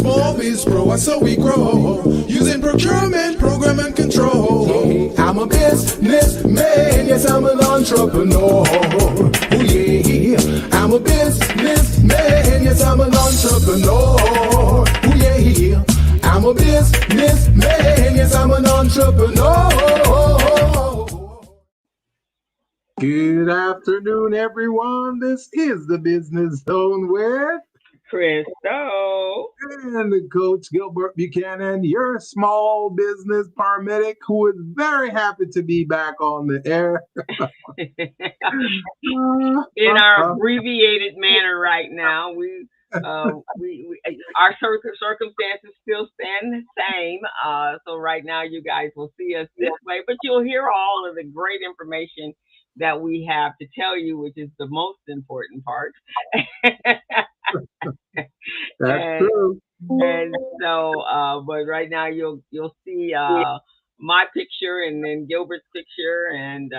small biz pro, and so we grow using procurement, program, and control. I'm a businessman, yes, I'm an entrepreneur. Oh yeah, I'm a businessman, yes, I'm an entrepreneur. Oh yeah, I'm a businessman, yes, I'm an entrepreneur. Good afternoon, everyone. This is the Business Zone with Crystal and the Coach Gilbert Buchanan, your small business paramedic, who is very happy to be back on the air. in our abbreviated manner right now. We our circumstances still stand the same. So right now you guys will see us this way, but you'll hear all of the great information that we have to tell you, which is the most important part. That's true. And so, but right now you'll see my picture and then Gilbert's picture, and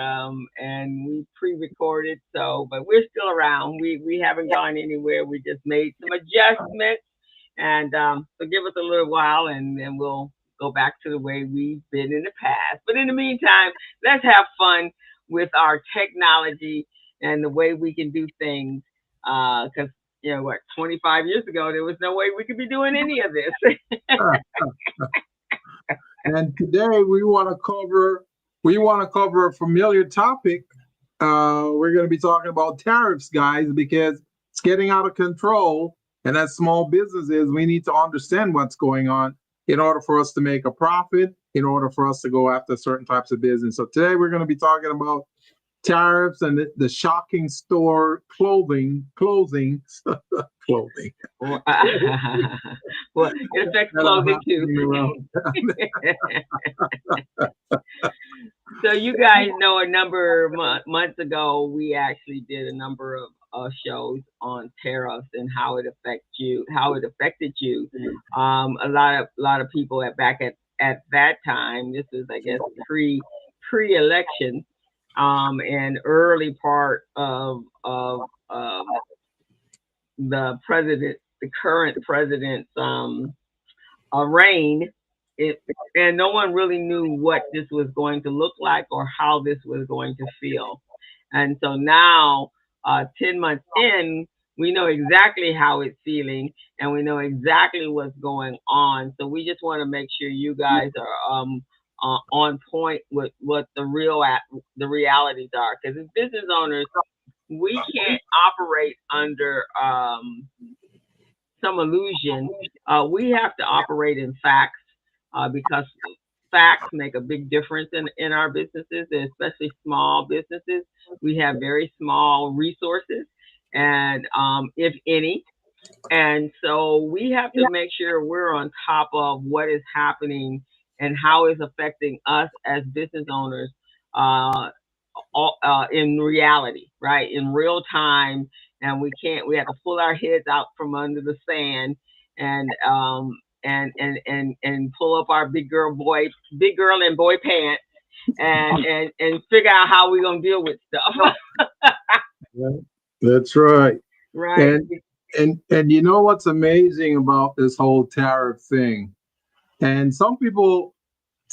we pre-recorded. So, but we're still around. We haven't gone anywhere. We just made some adjustments, and so give us a little while, and then we'll go back to the way we've been in the past. But in the meantime, let's have fun with our technology and the way we can do things. Because 25 years ago, there was no way we could be doing any of this. And today we want to cover a familiar topic. We're going to be talking about tariffs, guys, because it's getting out of control. And as small businesses, we need to understand what's going on in order for us to make a profit, in order for us to go after certain types of business. So today we're going to be talking about tariffs and the shocking store clothing. Well, it affects clothing too. So you guys know a number of months ago, we actually did a number of shows on tariffs and how it affected you. A lot of people back at that time, this was, I guess, pre-election, and early part of the current president's reign, and no one really knew what this was going to look like or how this was going to feel. And so now, 10 months in, we know exactly how it's feeling, and we know exactly what's going on. So we just want to make sure you guys are on point with what the realities are. Because as business owners, we can't operate under some illusion. We have to operate in facts, because facts make a big difference in our businesses, and especially small businesses. We have very small resources, and if any. And so we have to make sure we're on top of what is happening and how it's affecting us as business owners in reality, right? In real time. And we have to pull our heads out from under the sand and pull up our big girl and boy pants and figure out how we're gonna deal with stuff. That's right. Right. And you know what's amazing about this whole tariff thing? And some people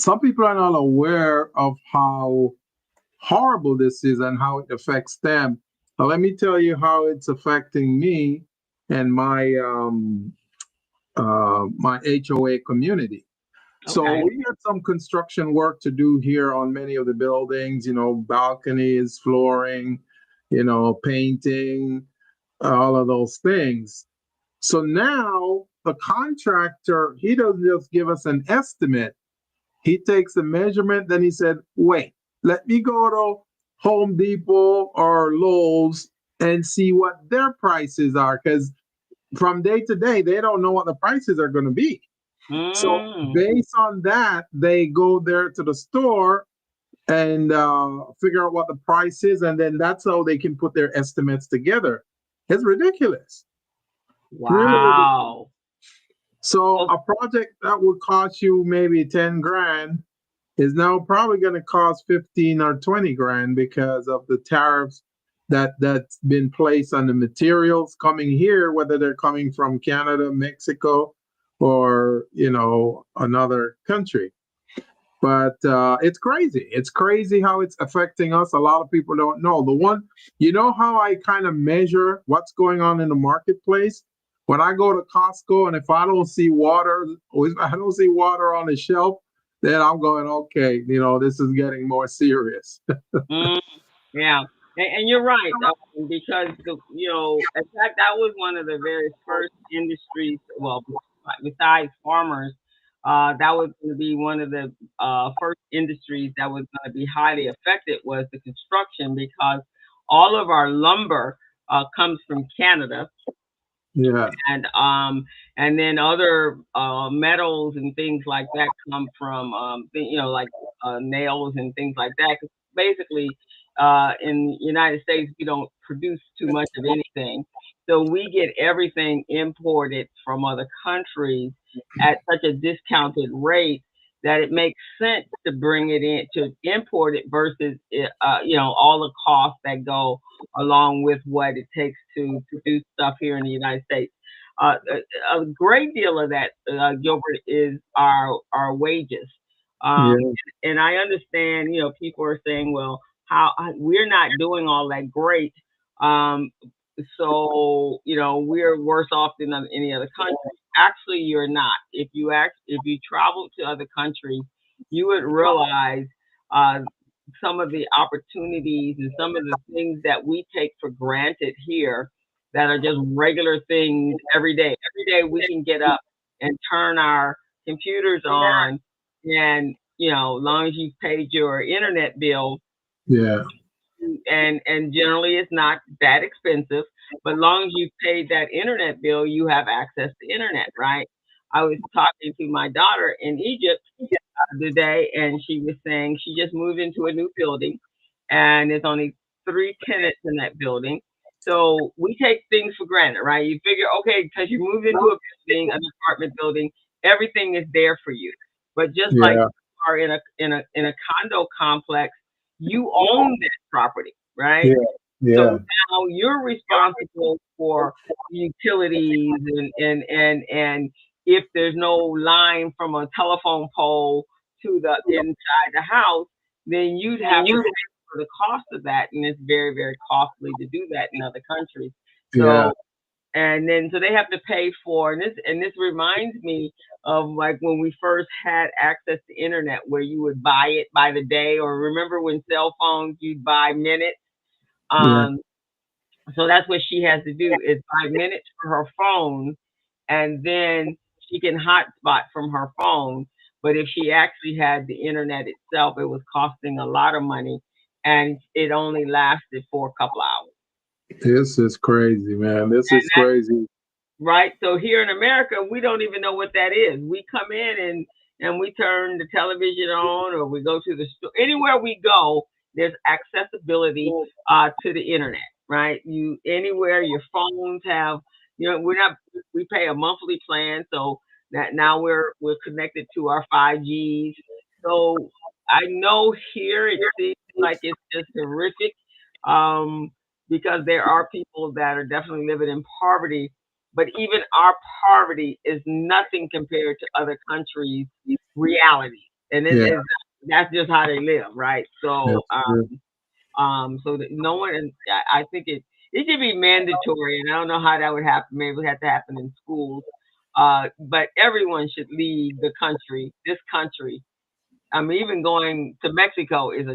are not aware of how horrible this is and how it affects them. Now, let me tell you how it's affecting me and my my HOA community. Okay. So we had some construction work to do here on many of the buildings, balconies, flooring, painting, all of those things. So now the contractor, he doesn't just give us an estimate. He takes the measurement, then he said, wait, let me go to Home Depot or Lowe's and see what their prices are, because from day to day, they don't know what the prices are going to be. So based on that, they go there to the store and figure out what the price is, and then that's how they can put their estimates together. It's ridiculous. Wow. Really ridiculous. So a project that would cost you maybe 10 grand is now probably going to cost 15 or 20 grand because of the tariffs that's been placed on the materials coming here, whether they're coming from Canada, Mexico, or another country. But it's crazy. It's crazy how it's affecting us. A lot of people don't know. How I kind of measure what's going on in the marketplace? When I go to Costco and if I don't see water, or if I don't see water on the shelf, then I'm going, okay, this is getting more serious. Mm, yeah, and you're right, because in fact, that was one of the very first industries. Well, besides farmers, that was going to be one of the first industries that was going to be highly affected was the construction because all of our lumber comes from Canada, Yeah. and then other metals and things like that come from like nails and things like that. 'Cause basically, in the United States, we don't produce too much of anything, so we get everything imported from other countries at such a discounted rate that it makes sense to bring it in to import it versus all the costs that go along with what it takes to produce stuff here in the United States. A great deal of that, Gilbert, is our wages. Um, Yeah. and I understand, people are saying, well, how we're not doing all that great. Um, so, we're worse off than any other country. Actually, you're not. If you travel to other countries, you would realize uh, some of the opportunities and some of the things that we take for granted here that are just regular things every day. Every day we can get up and turn our computers on, and long as you've paid your internet bill, Yeah. and generally it's not that expensive, but long as you've paid that internet bill, you have access to internet, right? I was talking to my daughter in Egypt today, and she was saying she just moved into a new building, and there's only three tenants in that building. So we take things for granted, right? You figure, okay, because you moved into a building, an apartment building, everything is there for you. But just like Yeah. you are in a condo complex, you own that property, right? Yeah. So Yeah. now you're responsible for utilities and if there's no line from a telephone pole to the inside the house, then you'd have to pay for the cost of that, and it's very, very costly to do that in other countries. Yeah. So and then so they have to pay for, and this reminds me of like when we first had access to internet where you would buy it by the day, or remember when cell phones you'd buy minutes. Yeah. um so that's what she has to do is buy minutes for her phone, and then she can hotspot from her phone. But if she actually had the internet itself, it was costing a lot of money, and it only lasted for a couple hours. This is crazy, man. This And is that's crazy. right. So here in America, we don't even know what that is. We come in and we turn the television on, or we go to the store. Anywhere we go, there's accessibility to the internet, right? You anywhere your phones have, we're not we pay a monthly plan, so that now we're connected to our 5Gs. So I know here it seems like it's just horrific, um, because there are people that are definitely living in poverty, but even our poverty is nothing compared to other countries' reality, and Yeah. that's just how they live, right? That's true. So that no one, and I think it should be mandatory, and I don't know how that would happen. Maybe it would have to happen in schools, but everyone should leave the country, this country. I mean, even going to Mexico is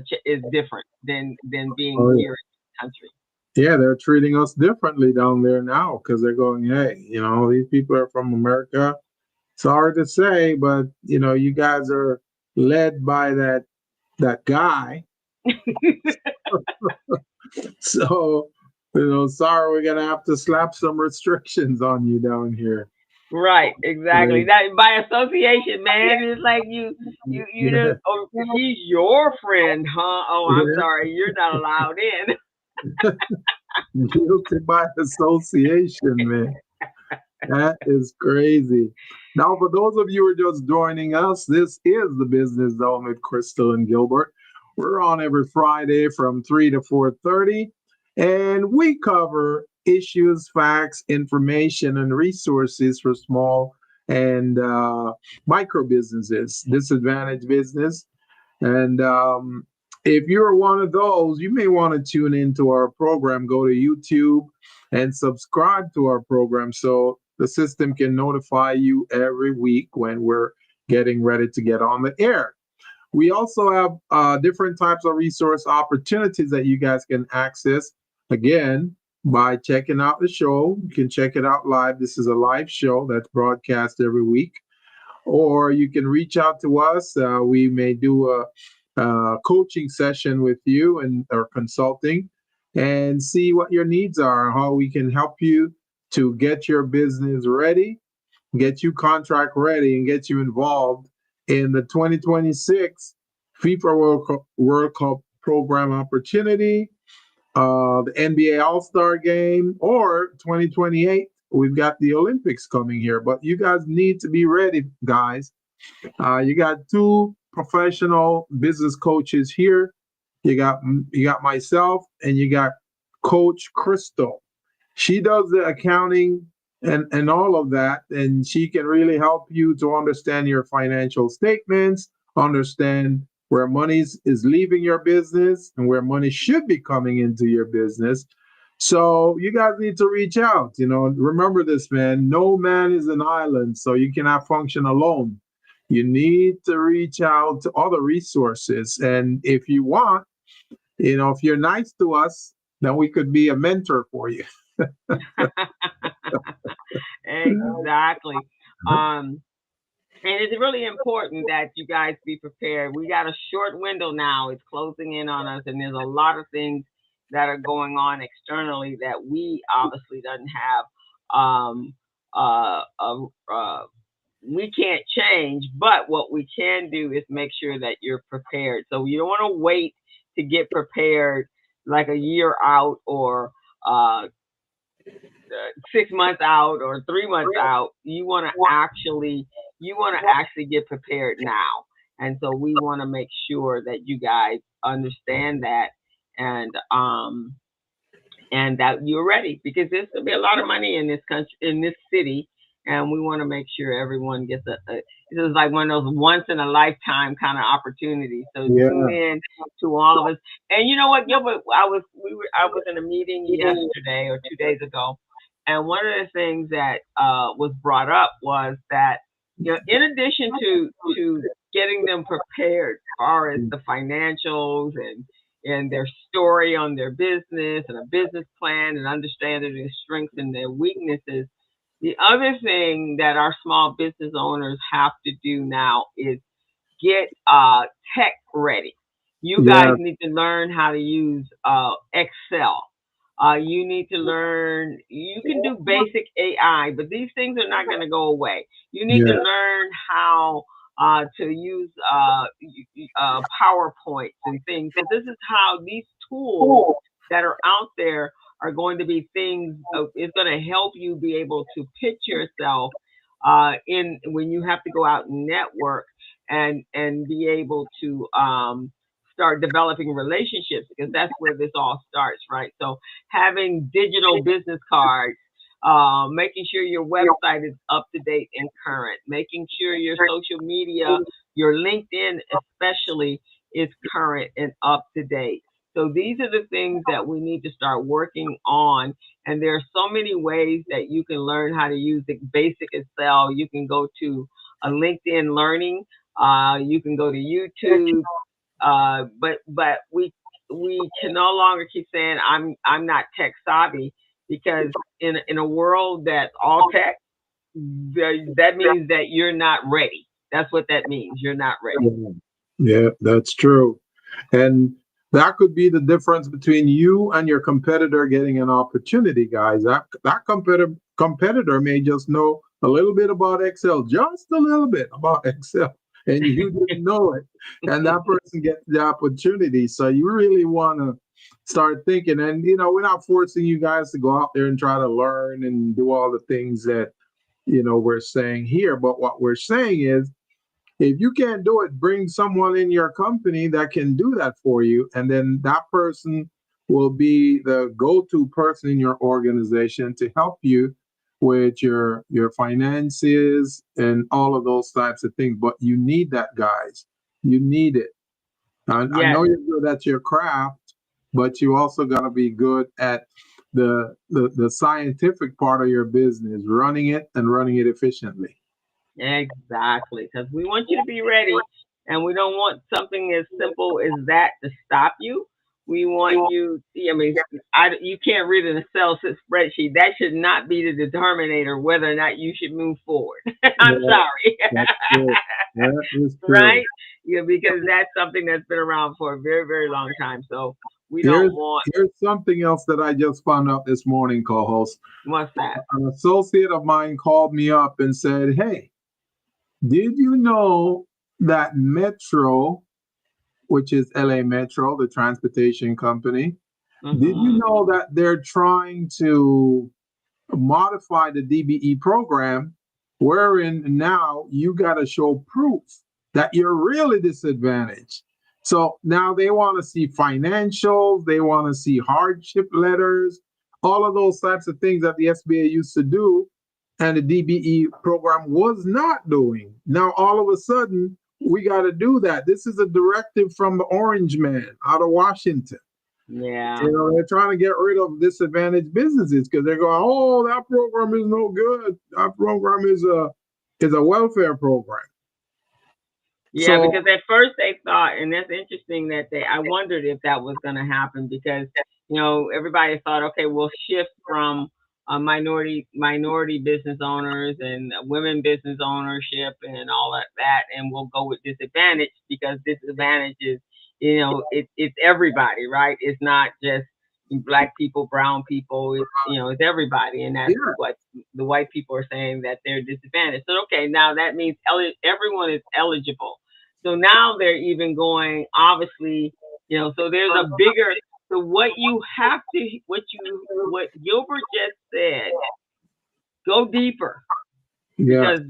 different than being Oh, yeah. here in this country. Yeah, they're treating us differently down there now because they're going, hey, these people are from America. Sorry to say, but you guys are led by that guy. So, sorry, we're gonna have to slap some restrictions on you down here. Right, exactly. Right. That by association, man. It's like you Yeah, just, oh, he's your friend, huh? Oh, I'm yeah. sorry, you're not allowed in. Guilty by association, man. That is crazy. Now, for those of you who are just joining us, this is the Business Zone with Crystal and Gilbert. We're on every Friday from 3 to 4:30, and we cover issues, facts, information, and resources for small and micro businesses, disadvantaged business. And if you're one of those, you may want to tune into our program. Go to YouTube and subscribe to our program so the system can notify you every week when we're getting ready to get on the air. We also have different types of resource opportunities that you guys can access. Again, by checking out the show, you can check it out live. This is a live show that's broadcast every week. Or you can reach out to us. We may do a coaching session with you and or consulting and see what your needs are, how we can help you to get your business ready, get you contract ready, and get you involved in the 2026 FIFA World Cup program opportunity, the NBA All-Star game, or 2028. We've got the Olympics coming here, but you guys need to be ready, guys. You got two professional business coaches here. You got myself, and you got Coach Crystal. She does the accounting and all of that, and she can really help you to understand your financial statements, understand where money is leaving your business and where money should be coming into your business. So you guys need to reach out. Remember this, man. No man is an island, so you cannot function alone. You need to reach out to other resources. And if you want, if you're nice to us, then we could be a mentor for you. Exactly. Um, and it's really important that you guys be prepared. We got a short window now. It's closing in on us, and there's a lot of things that are going on externally that we obviously doesn't have. Um, uh, uh, uh, we can't change, but what we can do is make sure that you're prepared. So you don't want to wait to get prepared like a year out or uh, 6 months out or 3 months out. You want to actually get prepared now. And so we want to make sure that you guys understand that and that you're ready because there's going to be a lot of money in this country, in this city, and we want to make sure everyone gets this is like one of those once in a lifetime kind of opportunities. So Yeah. tune in to all of us. And you know what, Gilbert, I was in a meeting yesterday or 2 days ago, and one of the things that was brought up was that in addition to getting them prepared as far as the financials and their story on their business and a business plan and understanding their strengths and their weaknesses. The other thing that our small business owners have to do now is get tech ready. You guys need to learn how to use Excel. You need to learn, you can do basic AI, but these things are not going to go away. You need to learn how to use PowerPoints and things. So this is how these tools that are out there are going to be things. It's going to help you be able to pitch yourself in when you have to go out and network and be able to start developing relationships because that's where this all starts, right? So having digital business cards, making sure your website is up to date and current, making sure your social media, your LinkedIn especially, is current and up to date. So these are the things that we need to start working on. And there are so many ways that you can learn how to use the basic Excel. You can go to a LinkedIn Learning. You can go to YouTube. But we can no longer keep saying I'm not tech savvy because in a world that's all tech, that means that you're not ready. That's what that means. You're not ready. Yeah, that's true. And that could be the difference between you and your competitor getting an opportunity, guys. That competitor may just know a little bit about Excel, just a little bit about Excel, and you didn't know it. And that person gets the opportunity. So you really want to start thinking. And we're not forcing you guys to go out there and try to learn and do all the things that we're saying here. But what we're saying is, if you can't do it, bring someone in your company that can do that for you. And then that person will be the go-to person in your organization to help you with your finances and all of those types of things. But you need that, guys. You need it. I Yes. know you're good at your craft, but you also got to be good at the scientific part of your business, running it and running it efficiently. Exactly, because we want you to be ready, and we don't want something as simple as that to stop you. We want you. I mean, you can't read an Excel spreadsheet. That should not be the determinator whether or not you should move forward. I'm Yeah, sorry, that's true. That is true. right? Yeah, because that's something that's been around for a very, very long time. So we don't Here's want. here's something else that I just found out this morning, co-host. What's that? An associate of mine called me up and said, "Hey, did you know that Metro, which is LA Metro, the transportation company, did you Hmm. know that they're trying to modify the DBE program, wherein now you got to show proof that you're really disadvantaged. So now they want to see financials, they want to see hardship letters, all of those types of things that the SBA used to do, and the DBE program was not doing. Now all of a sudden, we got to do that. This is a directive from the Orange Man out of Washington. Yeah. You know, they're trying to get rid of disadvantaged businesses because they're going, oh, that program is no good. That program is a welfare program. Yeah, So because at first they thought, and that's interesting that I wondered if that was going to happen because, everybody thought, okay, we'll shift from minority business owners and women business ownership and all that, and we'll go with disadvantage because disadvantage is, it's everybody, right? It's not just black people, brown people. It's everybody, and that's yeah, what the white people are saying that they're disadvantaged. So okay, now that means everyone is eligible. So now they're even going, obviously, so there's a bigger, so what you have to, what Gilbert just said, go deeper yeah, because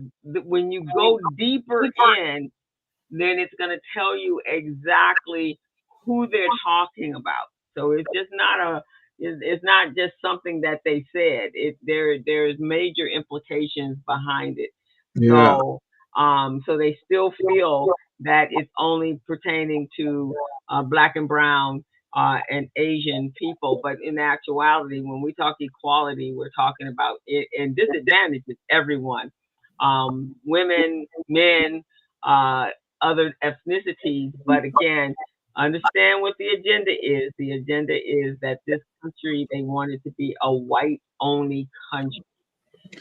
when you go deeper in, then it's going to tell you exactly who they're talking about. So it's just not it's not just something that they said. There's major implications behind it. yeah, So they still feel that it's only pertaining to black and brown and Asian people, but in actuality, when we talk equality, we're talking about it, and disadvantage is everyone, women, men, uh, other ethnicities. But again, understand what the agenda is. The agenda is that this country, they want it to be a white only country,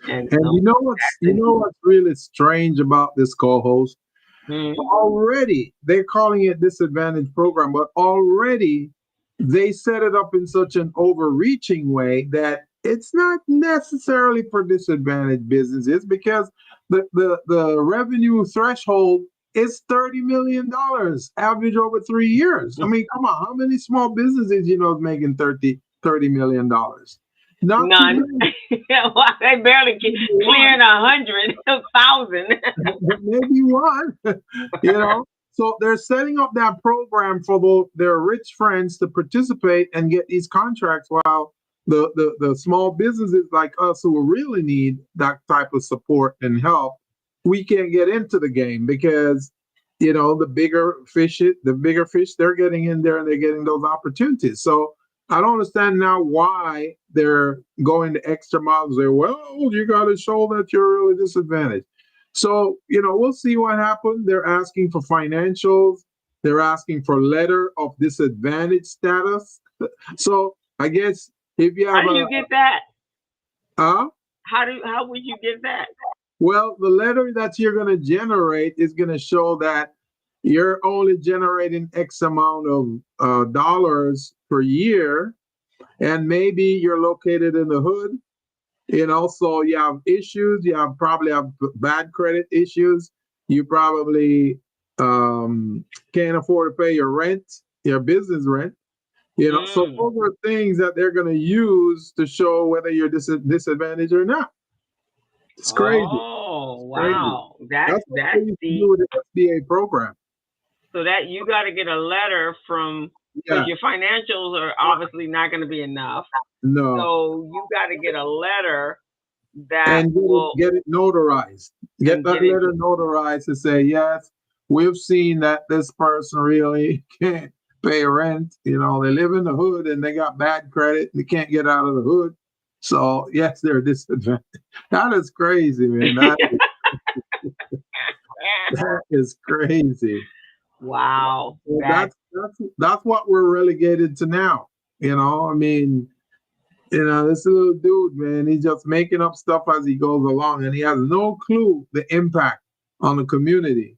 and and so you that's know what's really strange about this co-host? mhm. Already they're calling it disadvantaged program, but already they set it up in such an overreaching way that it's not necessarily for disadvantaged businesses because the revenue threshold is $30 million average over 3 years. I mean, come on, how many small businesses is making $30 million? Not too None. many. Well, they barely Maybe one. clearing 100,000. Maybe one. you know. So they're setting up that program for their rich friends to participate and get these contracts, while the small businesses like us who really need that type of support and help, we can't get into the game because the bigger fish they're getting in there and they're getting those opportunities. So I don't understand now why they're going the extra miles. They're, well, you got to show that you're really disadvantaged. So, we'll see what happens. They're asking for financials. They're asking for letter of disadvantage status. So I guess if you How have do you get that? uh, How would you get that? well, the letter that you're going to generate is going to show that you're only generating X amount of dollars per year, and maybe you're located in the hood. So you have issues. Probably have bad credit issues. You probably can't afford to pay your rent, your business rent. So Mm. those are things that they're going to use to show whether you're disadvantaged or not. It's crazy. Oh, It's crazy. wow. That's That's what they that's used to the do with the SBA program. so that you got to get a letter from because Yeah. your financials are obviously not going to be enough. No. So you got to get a letter that and will get it notarized. Get and that get it. letter notarized to say, yes, we've seen that this person really can't pay rent. You know, they live in the hood and they got bad credit. They can't get out of the hood. So yes, they're disadvantaged. That is crazy, man. That is crazy. Wow, Well, that's what we're relegated to now. You know, I mean, this little dude, man, he's just making up stuff as he goes along, and he has no clue the impact on the community.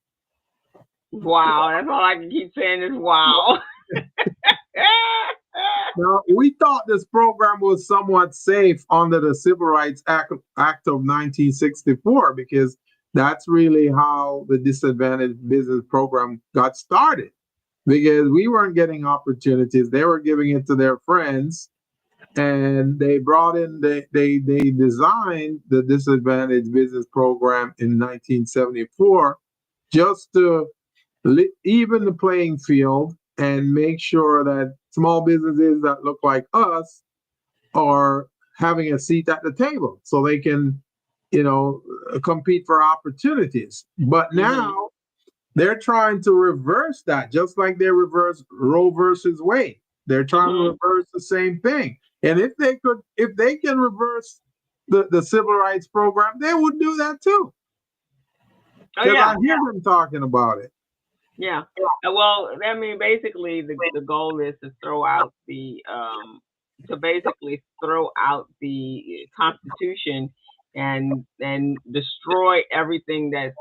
wow. That's all I can keep saying is wow. Now, we thought this program was somewhat safe under the Civil Rights Act of 1964 because that's really how the disadvantaged business program got started. Because we weren't getting opportunities, they were giving it to their friends, and they brought in they designed the disadvantaged business program in 1974 just to even the playing field and make sure that small businesses that look like us are having a seat at the table so they can compete for opportunities. But now they're trying to reverse that, just like they reversed Roe versus Wade. They're trying to reverse the same thing. And if they can reverse the civil rights program, they would do that too. Oh Because yeah, I hear them talking about it. yeah. Well, I mean, basically, the goal is to throw out the Constitution and destroy everything that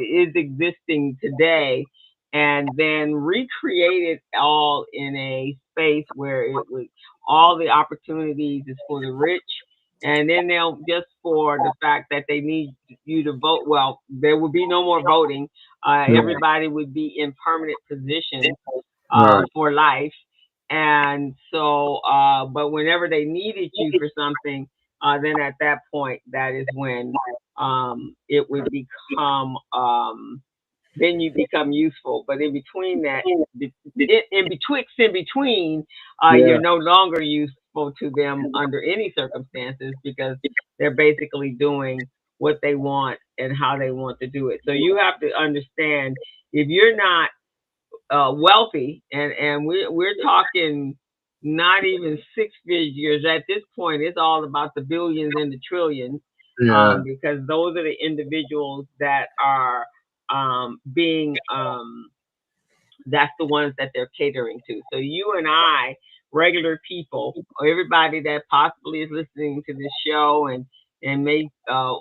is existing today, and then recreate it all in a space where it was all the opportunities is for the rich. And then they'll just for the fact that they need you to vote. Well, there will be no more voting. Everybody would be in permanent positions Right. for life. And so, but whenever they needed you for something, then at that point, that is when it would become, then you become useful. But in between that, in between, you're Yeah. no longer useful to them under any circumstances because they're basically doing what they want and how they want to do it. So you have to understand if you're not wealthy, and we're talking not even six figures at this point. It's all about the billions and the trillions, Yeah. because those are the individuals that are being that's the ones that they're catering to. So you and I, regular people, or everybody that possibly is listening to this show and may go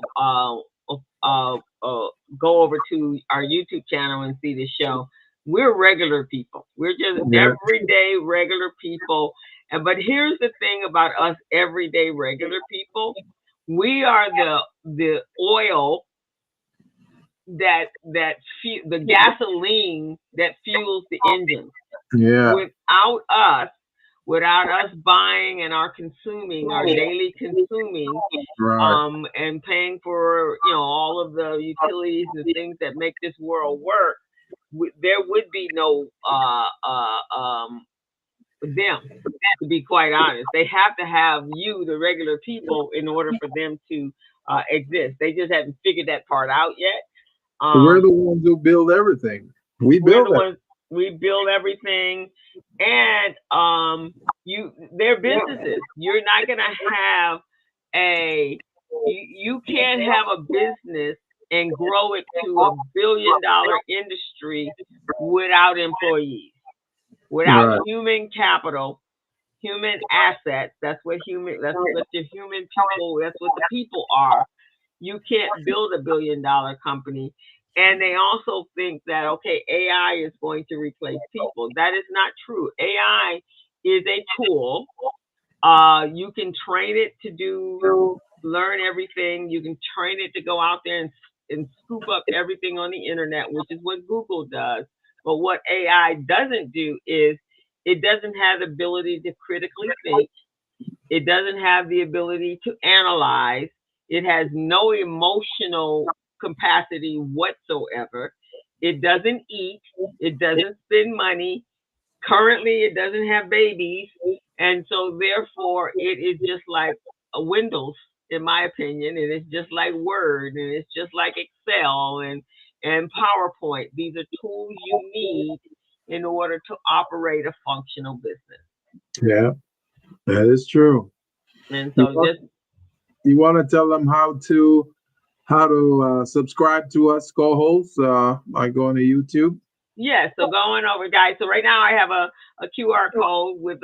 over to our YouTube channel and see the show. We're regular people. We're just Yeah. everyday regular people. But here's the thing about us everyday regular people. We are the oil the gasoline that fuels the engine. Yeah. Without us, without us buying and our consuming, our daily consuming, Right. and paying for all of the utilities and things that make this world work, there would be no them. To be quite honest, they have to have you, the regular people, in order for them to exist. They just haven't figured that part out yet. We're the ones who build everything. We We're build the it. ones we build everything, and they're businesses. You're not gonna have you can't have a business and grow it to $1 billion industry without employees, without Right. human capital, human assets. That's what your human people. That's what the people are. You can't build $1 billion company. And they also think that, okay, AI is going to replace people. That is not true. AI is a tool. You can train it to learn everything. You can train it to go out there and scoop up everything on the internet, which is what Google does. But what AI doesn't do is it doesn't have the ability to critically think. It doesn't have the ability to analyze. It has no emotional capacity whatsoever. It doesn't eat. It doesn't spend money. Currently, it doesn't have babies. And so, therefore, it is just like a Windows. in my opinion, and it's just like Word, and it's just like Excel and PowerPoint. These are tools you need in order to operate a functional business. Yeah, that is true. And You so want, just you want to tell them how to subscribe to us co-hosts by going to YouTube? yeah, so going over, guys. So right now I have a QR code with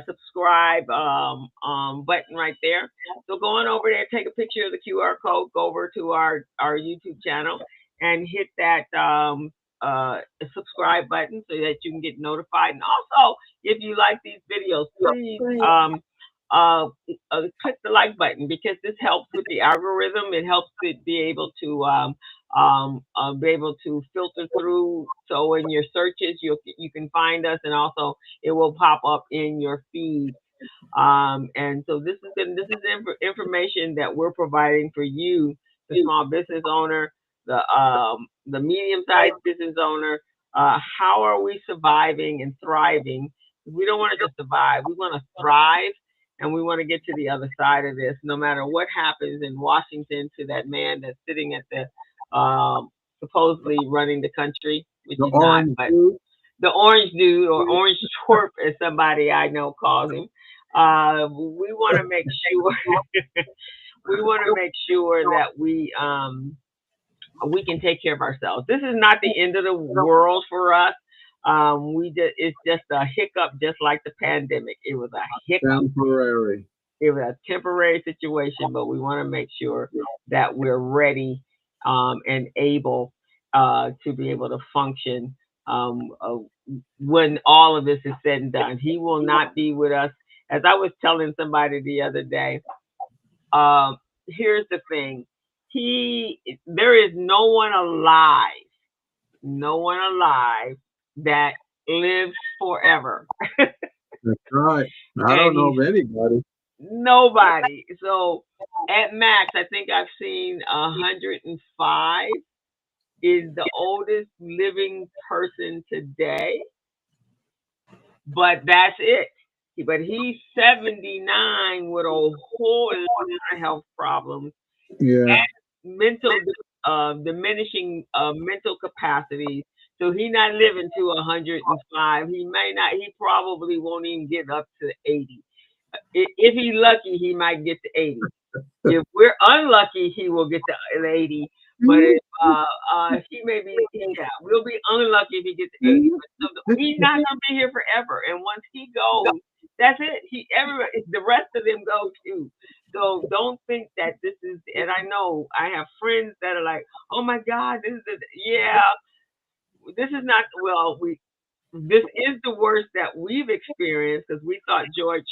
subscribe button right there. So going over there, take a picture of the QR code, go over to our YouTube channel, and hit that subscribe button so that you can get notified. And also, if you like these videos, please uh, click the like button because this helps with the algorithm. It helps it be able to filter through. So in your searches, you can find us, and also it will pop up in your feed. And so information that we're providing for you, the small business owner, the medium sized business owner. How are we surviving and thriving? We don't want to just survive. We want to thrive, and we want to get to the other side of this. No matter what happens in Washington to that man that's sitting at the supposedly running the country, which The he's not, orange but dude? the orange dude or orange twerp, as somebody I know calls him. We want to make sure we want to make sure that we can take care of ourselves. This is not the end of the world for us. It's just a hiccup, just like the pandemic. It was a hiccup. Temporary. It was a temporary situation, but we want to make sure that we're ready and able to be able to function when all of this is said and done. He will not be with us. As I was telling somebody the other day, here's the thing. There is no one alive that lives forever. That's right. I And don't know he's of anybody. nobody. So at max, I think I've seen 105 is the oldest living person today, but that's it. But he's 79 with a whole lot of health problems Yeah. and mental diminishing mental capacities. So he's not living to 105. He may not. He probably won't even get up to 80. If he's lucky, he might get to 80. If we're unlucky, he will get to 80. But if he may be, yeah, we'll be unlucky if he gets to 80. But so he's not gonna be here forever. And once he goes, that's it. Everybody, the rest of them go too. So don't think that this is. And I know I have friends that are like, "Oh my God, yeah, this is not." Well, this is the worst that we've experienced because we thought George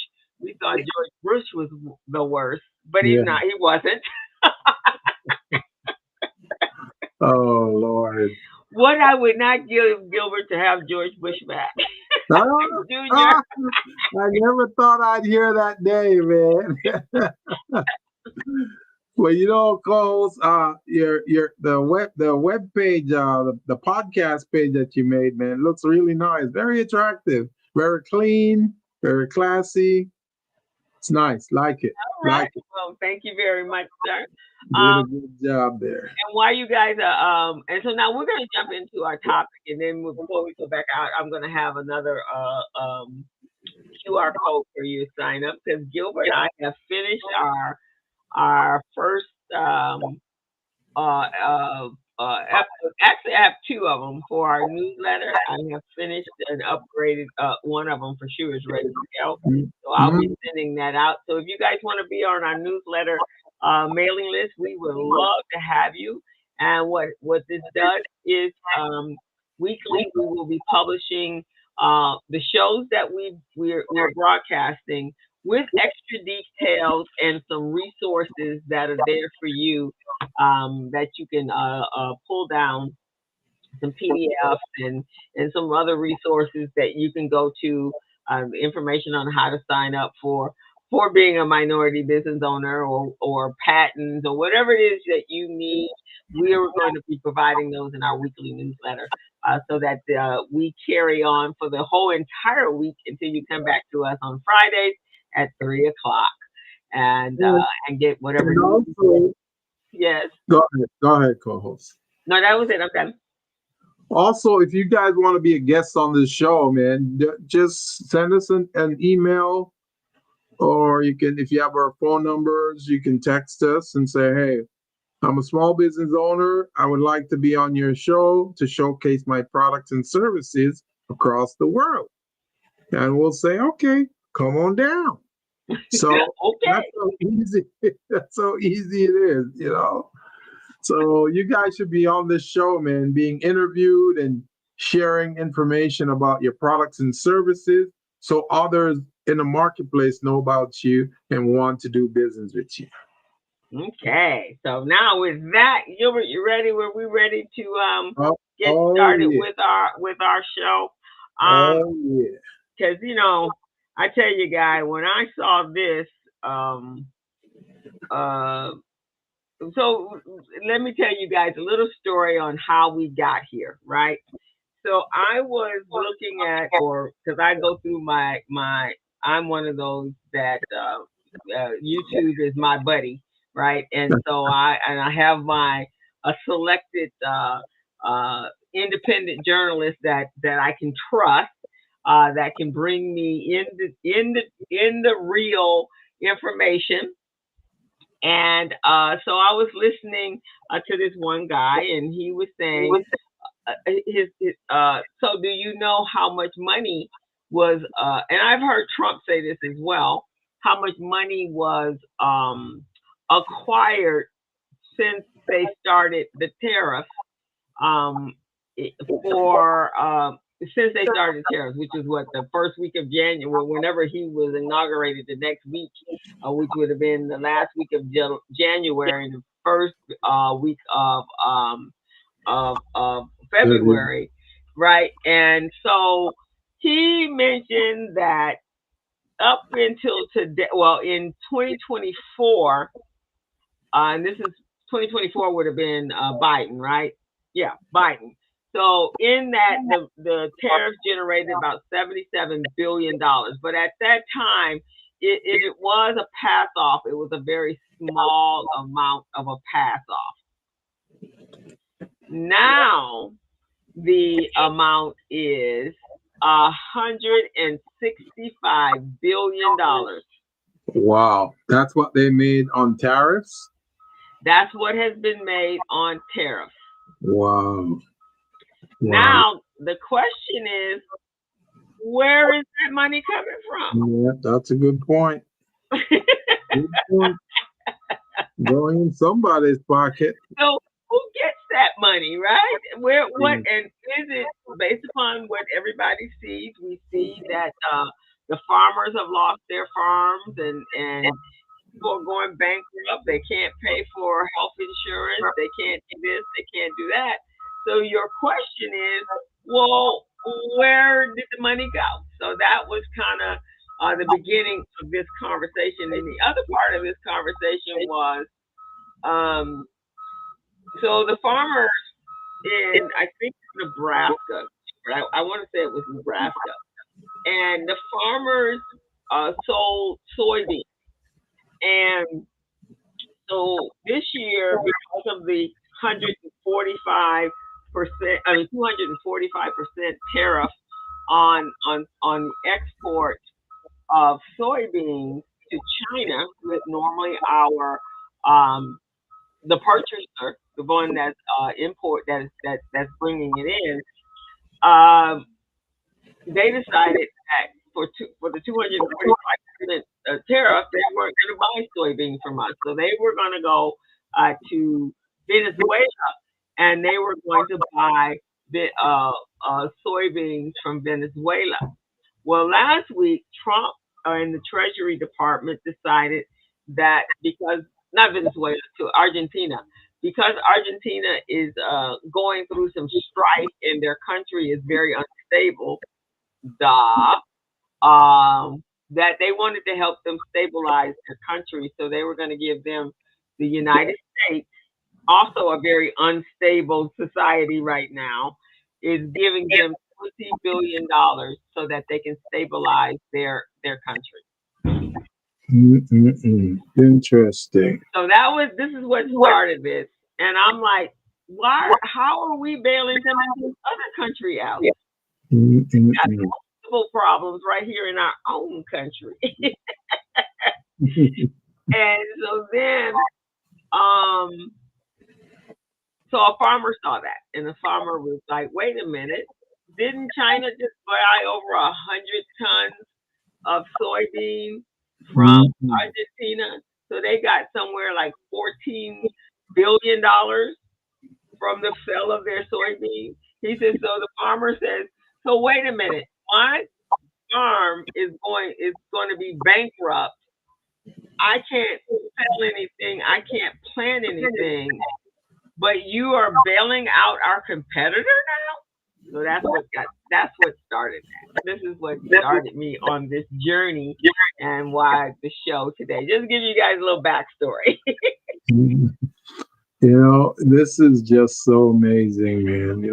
Bush was the worst, but he's Yeah. not. He wasn't. Oh Lord. What I would not give Gilbert to have George Bush back, Ah, Junior. ah, I never thought I'd hear that day, man. Well, Coles, the web page, the podcast page that you made, man, looks really nice, very attractive, very clean, very classy. It's nice, like it, All right. like it. Well, thank you very much, sir. Did Um, a good job there. and while you guys are, and so now we're going to jump into our topic, and then before we go back out, I'm going to have another QR code for you to sign up because Gilbert and I have finished our first uh, uh, actually, I have two of them for our newsletter. I have finished and upgraded. One of them for sure is ready to go. So I'll be sending that out. So if you guys want to be on our newsletter mailing list, we would love to have you. And what this does is weekly we will be publishing the shows that we're broadcasting with extra details and some resources that are there for you that you can pull down some PDFs and some other resources that you can go to, information on how to sign up for being a minority business owner or patents or whatever it is that you need. We are going to be providing those in our weekly newsletter so that we carry on for the whole entire week until you come back to us on Fridays at 3 o'clock. and get whatever. And also, Yes. go ahead, co-host. No, that was it. Okay. Also, if you guys want to be a guest on this show, man, just send us an email, or you can, if you have our phone numbers, you can text us and say, hey, I'm a small business owner. I would like to be on your show to showcase my products and services across the world. And we'll say, okay, come on down. So Okay. that's how easy it is, you know. So you guys should be on this show, man, being interviewed and sharing information about your products and services so others in the marketplace know about you and want to do business with you. Okay. So now with that, Gilbert, you ready? Were we ready to get Oh, started yeah. with our show? Oh, yeah. Because I tell you, guys, when I saw this, so let me tell you guys a little story on how we got here, right? So I was looking at, or because I go through I'm one of those that YouTube is my buddy, right? And so I have my a selected independent journalist that I can trust, that can bring me in the real information. And so I was listening to this one guy, and he was saying, so do you know how much money was, and I've heard Trump say this as well, how much money was acquired since they started the tariff, um, for since they started tariffs, which is what, the first week of January, whenever he was inaugurated, the next week, which would have been the last week of January, and the first week of February, right? And so he mentioned that up until today, well, in 2024, and this is 2024 would have been Biden, right? Yeah, Biden. So in that, the tariffs generated about $77 billion, but at that time, it was a pass off. It was a very small amount of a pass off. Now the amount is $165 billion. Wow. That's what they made on tariffs? That's what has been made on tariffs. Wow. Now the question is, where is that money coming from? Yeah, that's a good point. Good point. Going in somebody's pocket. So who gets that money, right? What, and is it based upon what everybody sees? We see that the farmers have lost their farms, and people are going bankrupt. They can't pay for health insurance. They can't do this. They can't do that. So your question is, well, where did the money go? So that was kind of the beginning of this conversation. And the other part of this conversation was, so the farmers in, I think, Nebraska, right? I want to say it was Nebraska, and the farmers sold soybeans. And so this year, because of the 145%, I mean 245% tariff on the export of soybeans to China, who is normally our the purchaser, the one that's that's bringing it in. They decided that for the 245% tariff, they weren't going to buy soybeans from us. So they were going to go to Venezuela, and they were going to buy the soybeans from Venezuela. Well, last week, Trump and the Treasury Department decided that, because, not Venezuela, to Argentina, because Argentina is going through some strife and their country is very unstable, that they wanted to help them stabilize their country. So they were going to give them the United States, also a very unstable society right now, is giving them $20 billion so that they can stabilize their country. Interesting. So this is what started this. And I'm like, how are we bailing some of this other country out? Got Mm-mm-mm. multiple problems right here in our own country. And so then, um, so a farmer saw that, and the farmer was like, "Wait a minute, didn't China just buy over 100 tons of soybean from Mm-mm. Argentina? So they got somewhere like $14 billion from the sale of their soybean." He said, so the farmer says, "So wait a minute, my farm is going to be bankrupt. I can't sell anything. I can't plant anything. But you are bailing out our competitor now." So that's what started that. This is what started me on this journey and why the show today. Just to give you guys a little backstory. You this is just so amazing, man.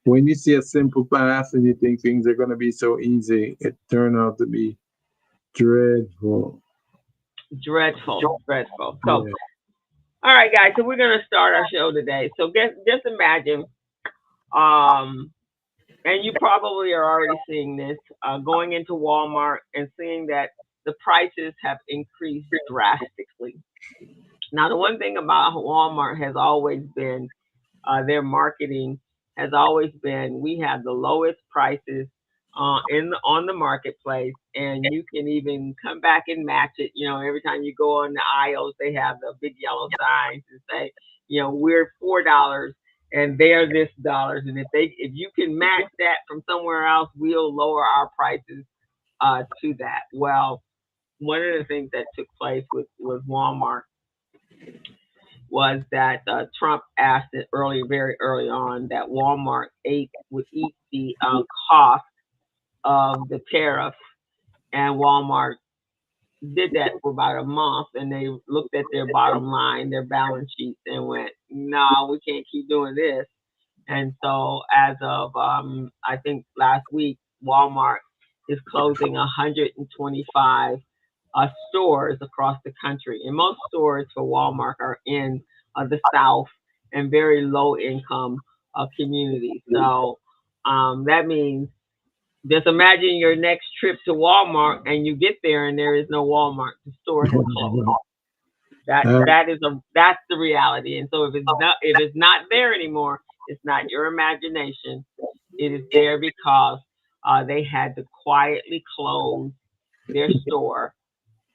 When you see a simple path and you think things are going to be so easy, it turned out to be dreadful. Dreadful, dreadful. So, Yeah. all right, guys. So we're gonna start our show today. So just imagine, um, and you probably are already seeing this, going into Walmart and seeing that the prices have increased drastically. Now, the one thing about Walmart has always been, their marketing has always been, we have the lowest prices on the marketplace, and you can even come back and match it. Every time you go on the aisles, they have the big yellow signs and say, we're $4 and they're this dollars, and if you can match that from somewhere else, we'll lower our prices to that. Well, one of the things that took place with Walmart was that Trump asked it very early on that Walmart would eat the cost of the tariff, and Walmart did that for about a month, and they looked at their bottom line, their balance sheets, and went, "No, we can't keep doing this." And so, as of I think last week, Walmart is closing 125 stores across the country. And most stores for Walmart are in the South and very low income communities. So that means just imagine your next trip to Walmart and you get there and there is no Walmart. The store has closed. Uh, That's the reality. And so if it's not there anymore, it's not your imagination. It is there because they had to quietly close their store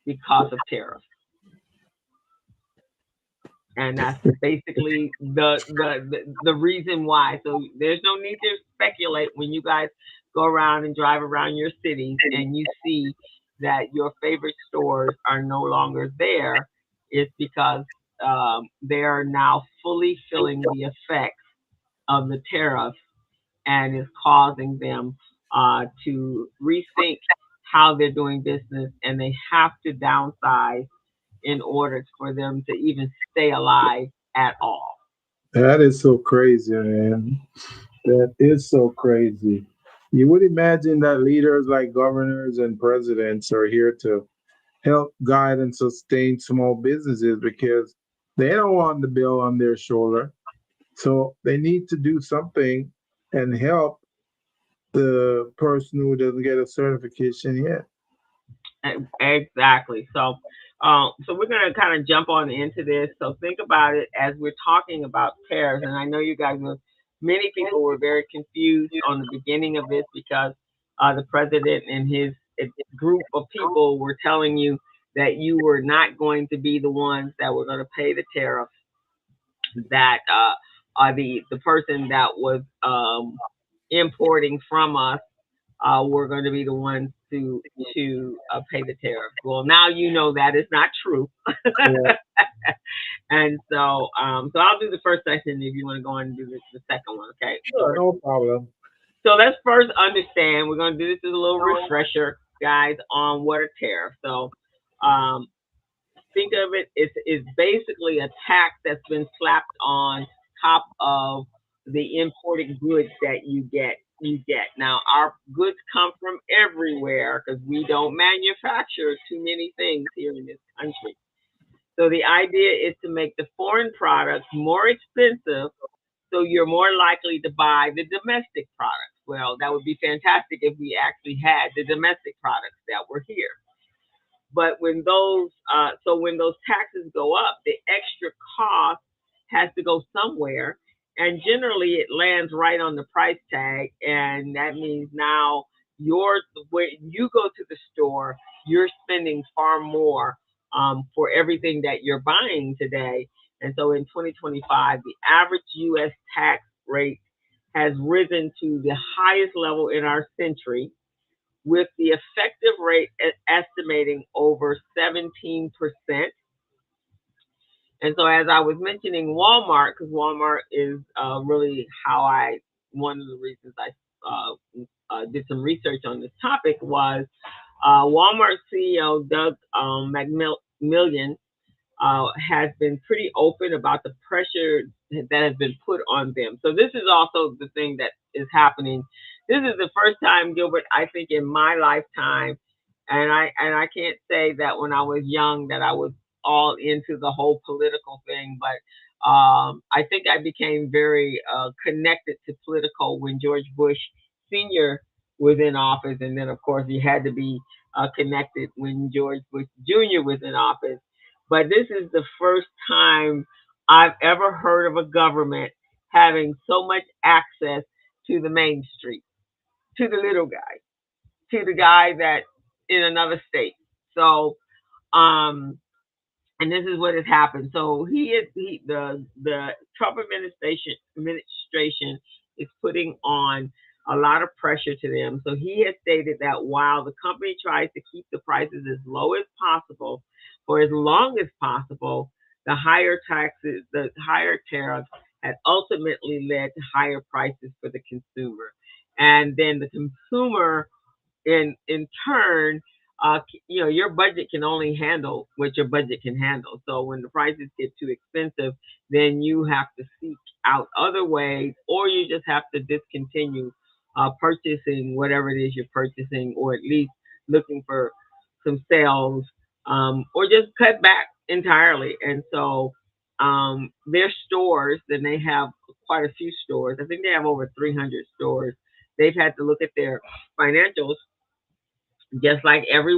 because of tariffs. And that's basically the reason why. So there's no need to speculate when you guys go around and drive around your cities and you see that your favorite stores are no longer there. It's because they are now fully feeling the effects of the tariff, and is causing them to rethink how they're doing business, and they have to downsize in order for them to even stay alive at all. that is so crazy, man. That is so crazy. You would imagine that leaders like governors and presidents are here to help guide and sustain small businesses because they don't want the bill on their shoulder. So they need to do something and help the person who doesn't get a certification yet. Exactly. So we're gonna kind of jump on into this. So think about it as we're talking about tariffs, and I know you guys were, many people were very confused on the beginning of this because the president and his group of people were telling you that you were not going to be the ones that were going to pay the tariff, that the person that was importing from us were going to be the ones to pay the tariff. Well, now you know that is not true. Yeah, And so I'll do the first section if you want to go on and do the second one. Okay. sure, no problem. So let's first understand. We're going to do this as a little refresher, guys, on what a tariff. So um, think of it, it's basically a tax that's been slapped on top of the imported goods that you get you get. Now, our goods come from everywhere because we don't manufacture too many things here in this country. So the idea is to make the foreign products more expensive so you're more likely to buy the domestic products. Well, that would be fantastic if we actually had the domestic products that were here. But when those taxes go up, the extra cost has to go somewhere, and generally it lands right on the price tag, and that means now when you go to the store, you're spending far more for everything that you're buying today. And so in 2025, the average U.S. tax rate has risen to the highest level in our century with the effective rate estimating over 17%. And so, as I was mentioning Walmart, because Walmart is really one of the reasons I did some research on this topic was Walmart CEO Doug McMillion has been pretty open about the pressure that has been put on them. So this is also the thing that is happening. This is the first time, Gilbert, I think in my lifetime, and I can't say that when I was young that I was all into the whole political thing, but I think I became very connected to political when George Bush Sr. was in office, and then of course you had to be connected when George Bush Jr. was in office. But this is the first time I've ever heard of a government having so much access to the main street, to the little guy, to the guy that in another state. So, um, and this is what has happened. So the Trump administration is putting on a lot of pressure to them. So he has stated that while the company tries to keep the prices as low as possible for as long as possible, the higher tariffs had ultimately led to higher prices for the consumer. And then the consumer in turn, your budget can only handle what your budget can handle. So when the prices get too expensive, then you have to seek out other ways, or you just have to discontinue purchasing whatever it is you're purchasing, or at least looking for some sales, or just cut back entirely. And so their stores, then they have quite a few stores. I think they have over 300 stores. They've had to look at their financials just like every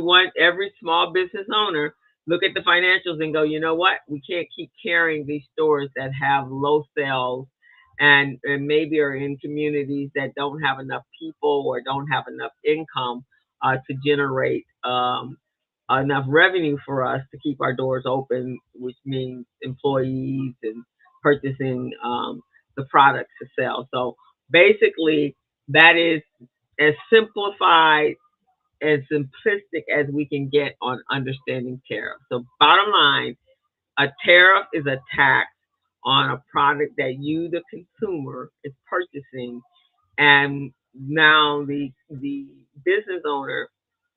small business owner, look at the financials and go, you know what? We can't keep carrying these stores that have low sales and maybe are in communities that don't have enough people or don't have enough income to generate enough revenue for us to keep our doors open, which means employees and purchasing the products to sell. So basically, that is as simplified as simplistic as we can get on understanding tariffs. So bottom line, a tariff is a tax on a product that you, the consumer, is purchasing, and now the business owner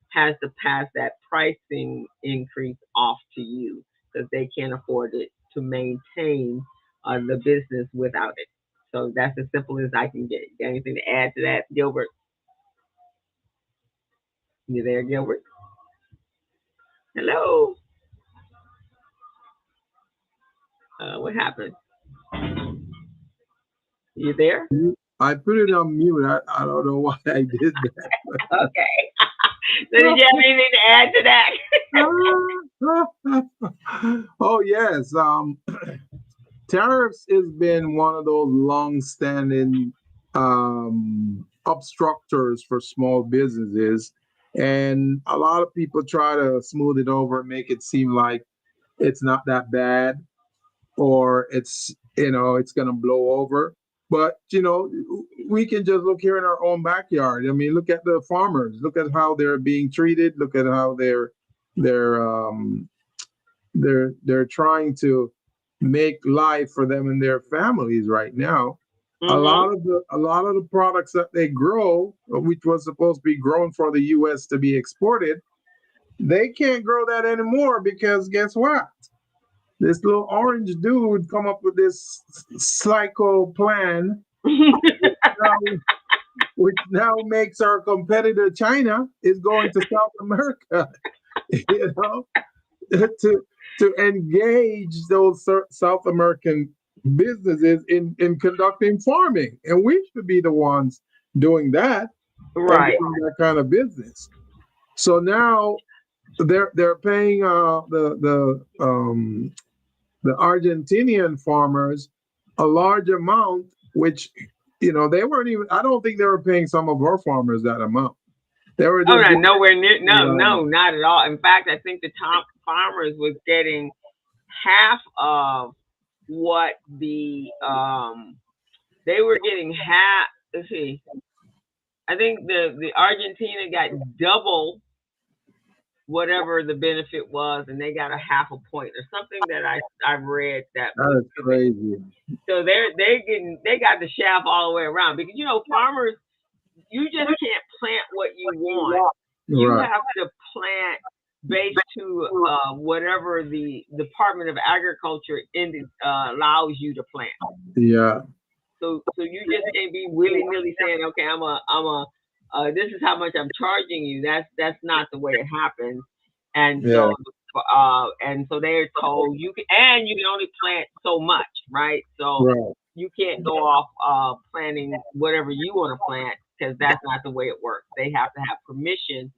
has to pass that pricing increase off to you because they can't afford it to maintain the business without it. So that's as simple as I can get. Got anything to add to that, Gilbert? You there, Gilbert? Hello. What happened? You there? I put it on mute. I don't know why I did that. Okay. So did you have anything to add to But oh yes, tariffs has been one of those long-standing obstructors for small businesses, and a lot of people try to smooth it over and make it seem like it's not that bad, or it's going to blow over. But we can just look here in our own backyard. I mean, look at the farmers. Look at how they're being treated. Look at how they're they're trying to make life for them and their families right now. A that? lot of the products that they grow, which was supposed to be grown for the U.S. to be exported, they can't grow that anymore because guess what? This little orange dude come up with this psycho plan. Mm-hmm. which now makes our competitor China is going to South America, you know, to engage those South American businesses in conducting farming, and we should be the ones doing that and Right. doing that kind of business. So now they're paying the Argentinian farmers a large amount, which they weren't even. I don't think they were paying some of our farmers that amount. They were Oh just no, nowhere near. No, giving, no, not at all. In fact, I think the top farmers was getting half of what they were getting half. Let's see. I think the Argentina got double whatever the benefit was, and they got a half a point or something that I read that was that is crazy. so they got the shaft all the way around because farmers, you just can't plant what you want. You Right. have to plant based to whatever the Department of Agriculture allows you to plant. Yeah. So you just can't be willy nilly saying, okay, this is how much I'm charging you. That's not the way it happens. And Yeah. so they're told you can only plant so much, right? So Right. you can't go off planting whatever you want to plant because that's not the way it works. They have to have permission,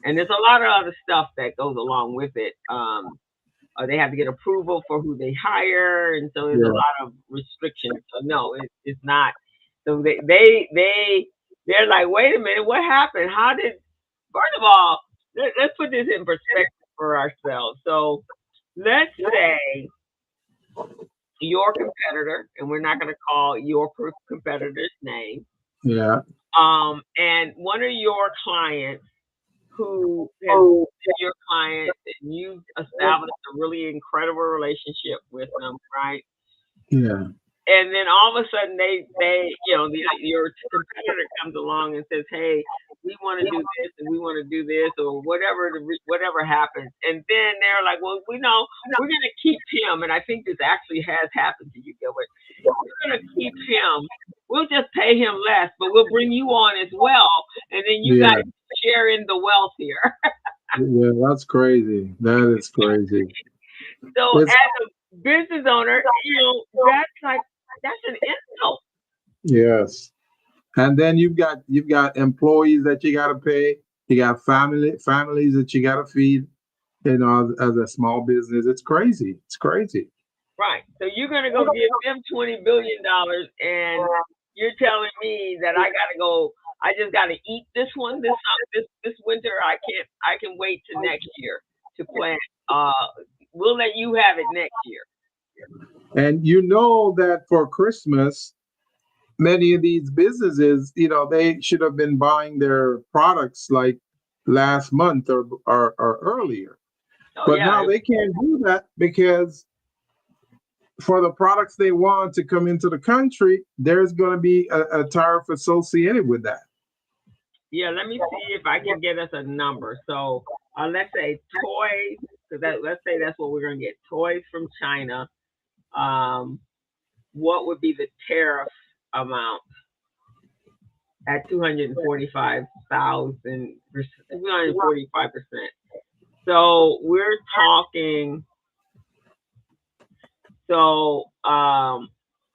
and there's a lot of other stuff that goes along with it. They have to get approval for who they hire, and so there's a Yeah. lot of restrictions. So no, it's not. So they're like, wait a minute, what happened? How did? First of all, let's put this in perspective for ourselves. So let's say your competitor, and we're not going to call your competitor's name, Yeah. and one of your clients who has been your client and you've established a really incredible relationship with them, right? Yeah. And then all of a sudden your competitor comes along and says, "Hey, we want to do this and we want to do this or whatever happens." And then they're like, "Well, we know we're going to keep him." And I think this actually has happened to you, Gilbert. We're going to keep him. We'll just pay him less, but we'll bring you on as well, and then you Yeah. guys share in the wealth here. Yeah. That's crazy. That is crazy. So It's as a business owner, that's an insult. yes. And then you've got employees that you got to pay. You got families that you got to feed. As a small business, it's crazy. It's crazy. Right. So you're gonna go give them $20 billion, and you're telling me that I gotta go. I just gotta eat this one this winter. I can wait to next year to plant. We'll let you have it next year. And you know that for Christmas, many of these businesses, they should have been buying their products like last month or earlier. Oh But yeah. now they can't do that because for the products they want to come into the country, there's going to be a tariff associated with that. Yeah. Let me see if I can get us a number. So let's say toys. So let's say that's what we're gonna get. Toys from China. What would be the tariff amount at 245,000, 245%? So we're talking. So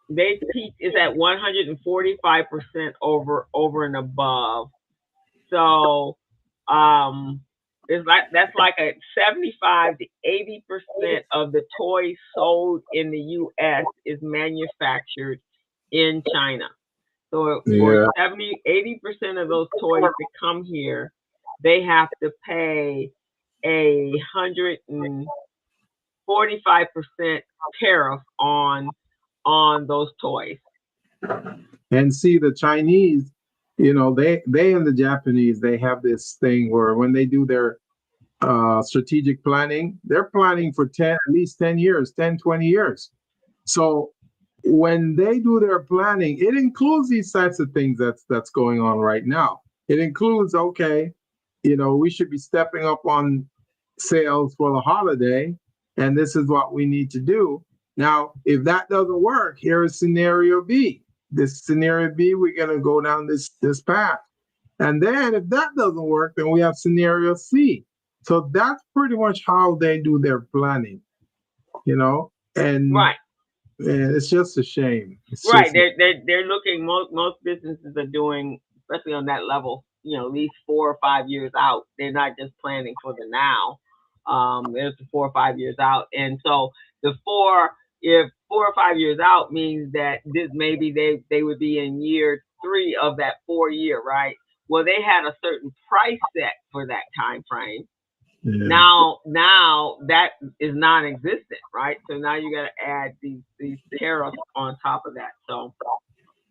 they peak is at 145% over and above. So that's like a 75 to 80% of the toys sold in the U.S. is manufactured in China. So for Yeah. 80% of those toys that come here, they have to pay 145% tariff on those toys. And see, the Chinese, they and the Japanese, they have this thing where when they do their strategic planning, they're planning for at least 10 years, 10, 20 years. So when they do their planning, it includes these types of things that's going on right now. It includes, okay, we should be stepping up on sales for the holiday, and this is what we need to do. Now, if that doesn't work, here's scenario B. this scenario B, we're gonna go down this path. And then if that doesn't work, then we have scenario C. So that's pretty much how they do their planning, you know? And, Right. and it's just a shame. It's Right. just They're looking. Most businesses are doing, especially on that level. At least 4 or 5 years out. They're not just planning for the now. There's the 4 or 5 years out, and so the four, if 4 or 5 years out means that this maybe they would be in year three of that 4 year, right? Well, they had a certain price set for that time frame. yeah, Now that is non-existent, right? So now you got to add these tariffs on top of that. So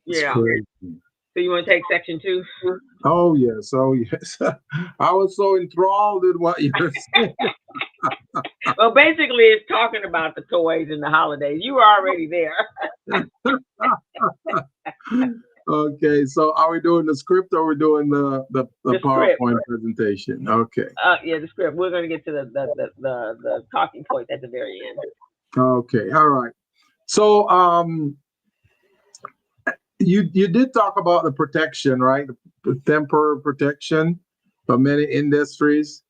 it's yeah. crazy. So you want to take section two? Oh yes, oh yes. I was so enthralled in what you're saying. Well, basically, it's talking about the toys and the holidays. You were already there. Okay, so are we doing the script or we're doing the The script. PowerPoint presentation? Okay. Yeah, the script. We're going to get to the talking points at the very end. Okay. All right. So you did talk about the protection, right? The temporary protection for many industries.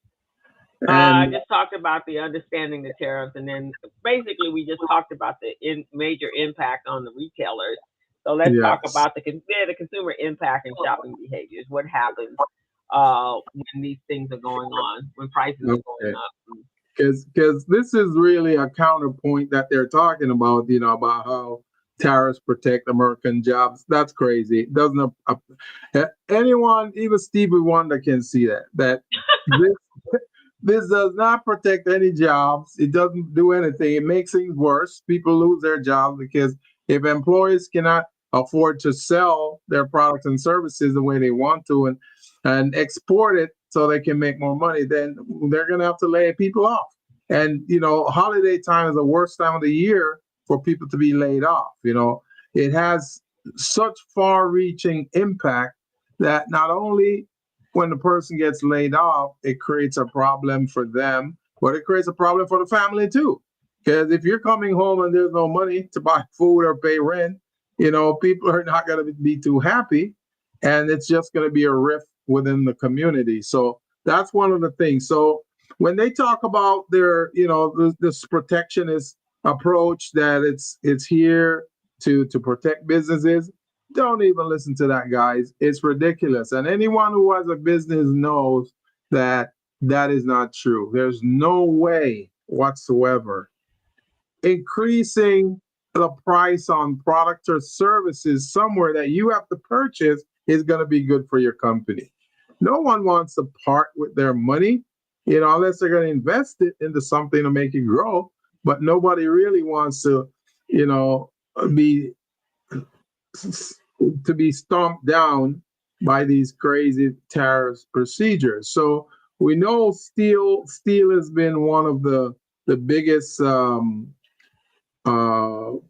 I And just talked about the understanding the tariffs, and then basically we just talked about the major impact on the retailers. So let's talk yes. about the consumer impact and shopping behaviors. What happens when these things are going on, when prices are going Okay. up? Because this is really a counterpoint that they're talking about, about how tariffs protect American jobs. That's crazy. It doesn't anyone, even Stevie Wonder, can see that this this does not protect any jobs. It doesn't do anything. It makes things worse. People lose their jobs because if employees cannot afford to sell their products and services the way they want to and export it so they can make more money, then they're going to have to lay people off. And, holiday time is the worst time of the year for people to be laid off. It has such far reaching impact that not only when the person gets laid off, it creates a problem for them, but it creates a problem for the family too. Because if you're coming home and there's no money to buy food or pay rent, people are not going to be too happy. And it's just going to be a rift within the community. So that's one of the things. So when they talk about their, this protectionist approach that it's here to protect businesses, don't even listen to that, guys. It's ridiculous. And anyone who has a business knows that that is not true. There's no way whatsoever increasing the price on products or services somewhere that you have to purchase is going to be good for your company. No one wants to part with their money, unless they're going to invest it into something to make it grow. But nobody really wants to, be stomped down by these crazy tariff procedures. So we know steel has been one of the biggest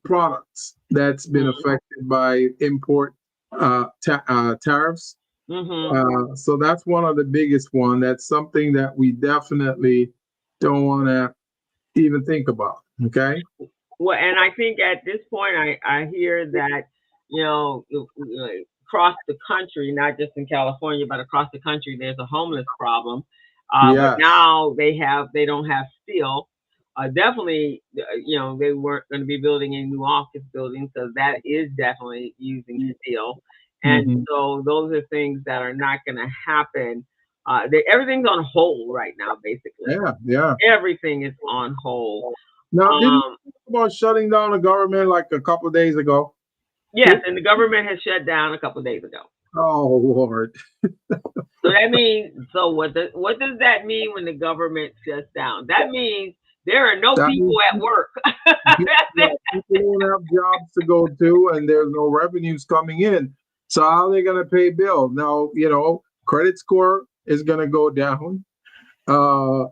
products that's been affected by import tariffs. So that's one of the biggest one. That's something that we definitely don't want to even think about. Okay. Well, and I think at this point, I hear that across the country, not just in California, but across the country, there's a homeless problem. But Yes. now they don't have steel. Definitely, they weren't going to be building any new office buildings, so that is definitely using steel. And Hmm. so those are things that are not going to happen. Everything's on hold right now, basically. Yeah. Yeah. Everything is on hold. Now, didn't Um, you talk about shutting down the government like a couple of days ago? Yes, and the government has shut down a couple of days ago. Oh Lord. So that means, so what does that mean when the government shuts down? That means there are no That people means at work. yeah, people don't have jobs to go to, and there's no revenues coming in. So how are they going to pay bills? Now, credit score is going to go down. Uh,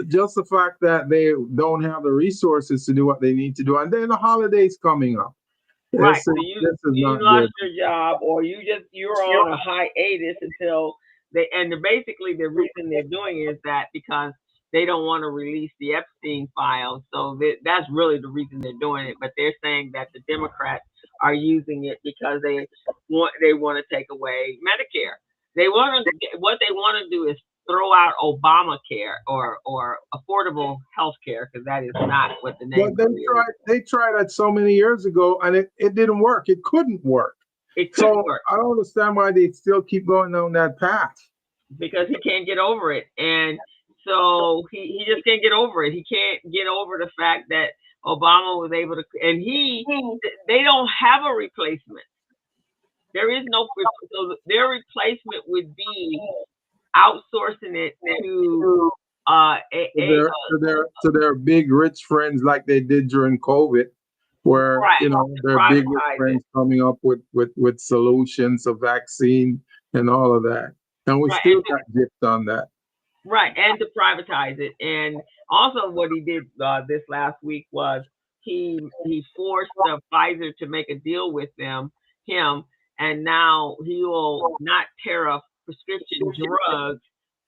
just the fact that they don't have the resources to do what they need to do, and then the holidays coming up. Right. So This is you not lost good. your job, or you're on a hiatus until basically the reason they're doing is that because they don't want to release the Epstein files. So that's really the reason they're doing it. But they're saying that the Democrats are using it because they want to take away Medicare. What they want to do is throw out Obamacare or affordable health care, because that is not what the name But really is. they tried that so many years ago, and it didn't work. It couldn't work. It couldn't So work I don't understand why they still keep going down that path. because he can't get over it. And so he just can't get over it. He can't get over the fact that Obama was able to, and they don't have a replacement. There is no, so their replacement would be outsourcing it to To their big rich friends, like they did during COVID, where right, their big rich privatize it. friends coming up with solutions, a vaccine, and all of that, and we Right, still got gypped on that. right, and to privatize it. And also, what he did this last week was he forced Pfizer to make a deal with him, and now he will not tariff prescription drugs,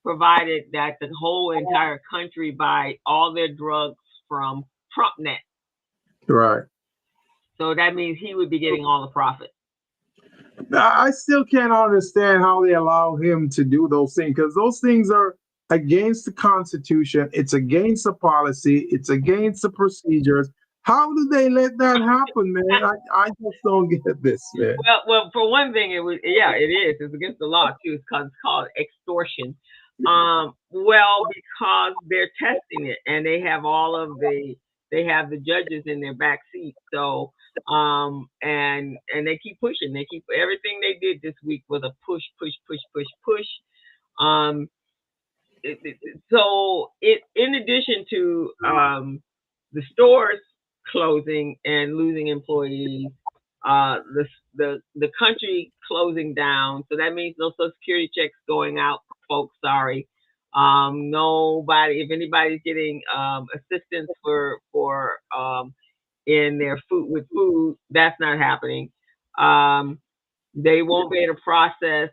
provided that the whole entire country buy all their drugs from TrumpNet. Right. So that means he would be getting all the profit. I still can't understand how they allow him to do those things, because those things are against the Constitution. It's against the policy. It's against the procedures. How do they let that happen, man? I just don't get this, man. Well, for one thing, it is. It's against the law too. It's called extortion. Well, because they're testing it, and they have they have the judges in their back seat. So, and they keep pushing. They keep everything they did this week was a push, push, push, push, push. Um, so in addition to the stores closing and losing employees, the country closing down. So that means no Social Security checks going out, folks. Sorry. Nobody, if anybody's getting assistance for in their food, that's not happening. They won't be able to process,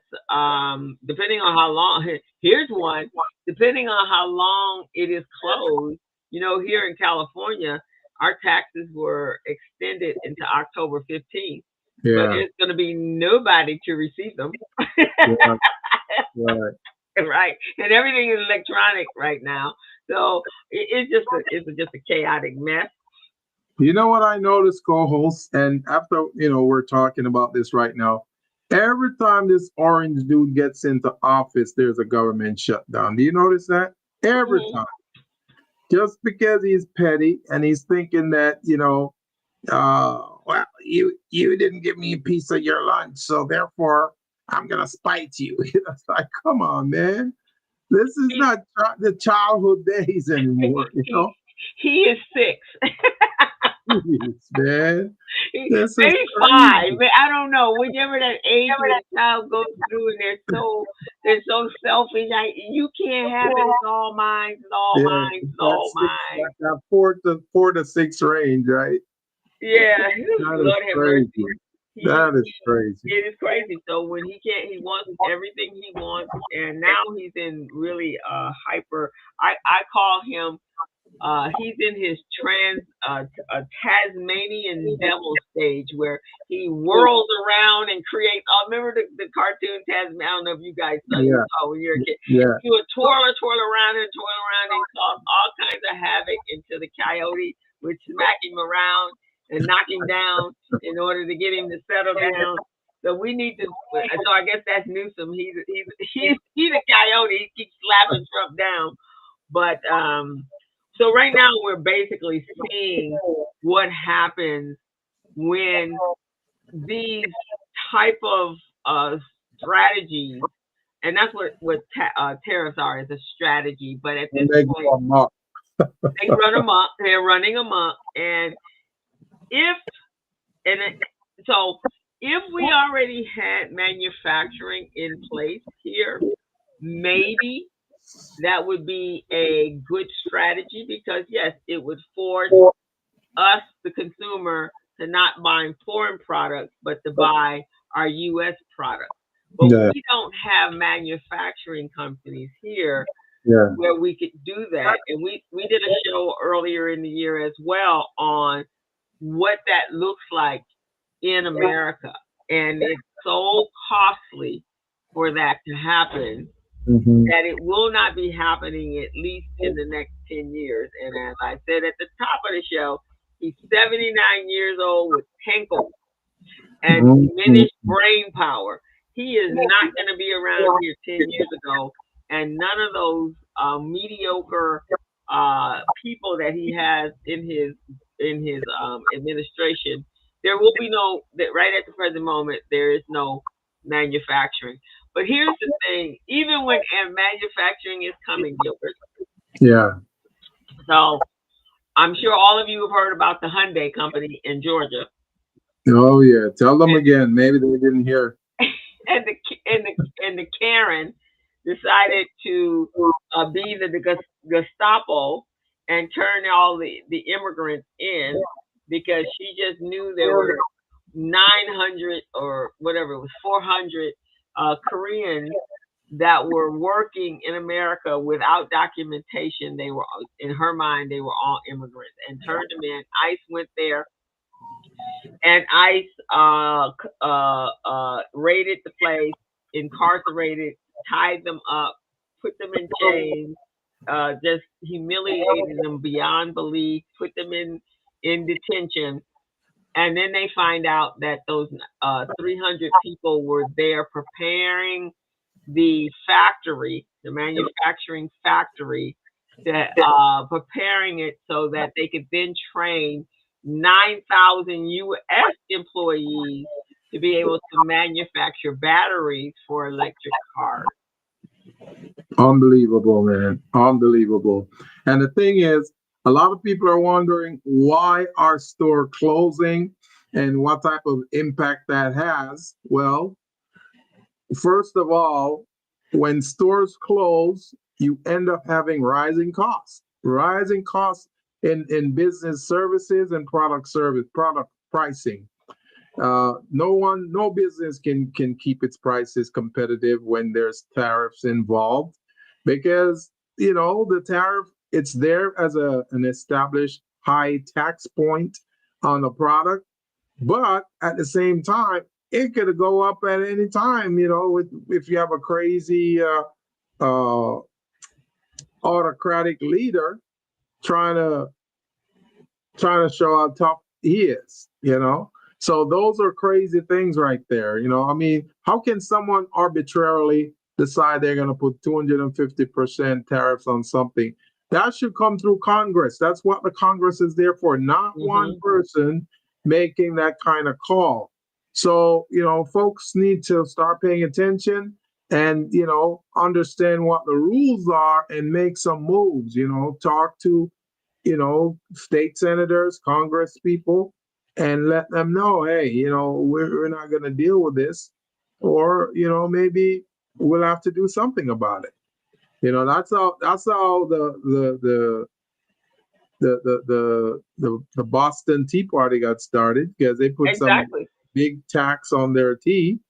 depending on how long. Here's one, depending on how long it is closed. Here in California, our taxes were extended into October 15th, but Yeah. there's going to be nobody to receive them. Yeah. Right. Right, and everything is electronic right now, so it's just a chaotic mess. You know what I noticed, co-host, and after we're talking about this right now. Every time this orange dude gets into office, there's a government shutdown. Do you notice that? Every Mhm. time. Just because he's petty and he's thinking that, well, you didn't give me a piece of your lunch, so therefore I'm gonna spite you. It's like, come on, man. This is not the childhood days anymore, He is 6. Jeez, man. This is Maybe 5. crazy. But I don't know. Whenever that age when a child goes through and they're so selfish. You can't have it. It's all mine. It's all Yeah, mine. It's all mine. that 4 to 6 range, right? Yeah. That is Lord have mercy. crazy. That is crazy. It is crazy. So when he can't, he wants everything he wants, and now he's in really hyper. I call him. He's in his Tasmanian devil stage, where he whirls around and creates. Oh, remember the cartoon Tasman? I don't know if you guys saw when you were a kid. Yeah. He would twirl around and cause all kinds of havoc until the coyote would smack him around and knock him down in order to get him to settle down. So we need to. So I guess that's Newsom. He's a coyote. He keeps slapping Trump down, but So right now we're basically seeing what happens when these type of strategies, and that's what tariffs are, is a strategy. But at this point, they run amok. They're running amok, and if we already had manufacturing in place here, maybe that would be a good strategy, because yes, it would force us, the consumer, to not buy foreign products, but to buy our U.S. products. But we don't have manufacturing companies here where we could do that. And we did a show earlier in the year as well on what that looks like in America, and it's so costly for that to happen Mm-hmm. that it will not be happening at least in the next 10 years. And as I said at the top of the show, he's 79 years old with Henkel and Mm-hmm. diminished brain power. He is not going to be around here 10 years ago, and none of those mediocre people that he has in his administration. There will be no that right at the present moment. There is no manufacturing. But here's the thing: even when manufacturing is coming, Gilbert. Yeah. So I'm sure all of you have heard about the Hyundai company in Georgia. Oh yeah. Tell them again. Maybe they didn't hear. and the and the Karen decided to be the Gestapo and turn all the immigrants in because she just knew there were 900 or whatever it was 400 Koreans that were working in America without documentation. They were in her mind they were all immigrants and turned them in. ICE went there and ICE raided the place, incarcerated, tied them up, put them in chains, just humiliated them beyond belief, put them in detention, and then they find out that those 300 people were there preparing the factory, the manufacturing factory, preparing it so that they could then train 9,000 U.S. employees to be able to manufacture batteries for electric cars. Unbelievable, man. Unbelievable. And the thing is, a lot of people are wondering why our store closing and what type of impact that has. Well, first of all, when stores close, you end up having rising costs in business services and product pricing. No business can keep its prices competitive when there's tariffs involved, because the tariff, it's there as an established high tax point on a product, but at the same time it could go up at any time. If you have a crazy uh, autocratic leader trying to show how tough he is. So those are crazy things right there. I mean, how can someone arbitrarily decide they're going to put 250% tariffs on something? That should come through Congress. That's what the Congress is there for, not one person making that kind of call. So, folks need to start paying attention and, understand what the rules are and make some moves. Talk to state senators, Congress people, and let them know, hey, we're not going to deal with this, or maybe we'll have to do something about it. That's how the Boston Tea Party got started, because they put some big tax on their tea.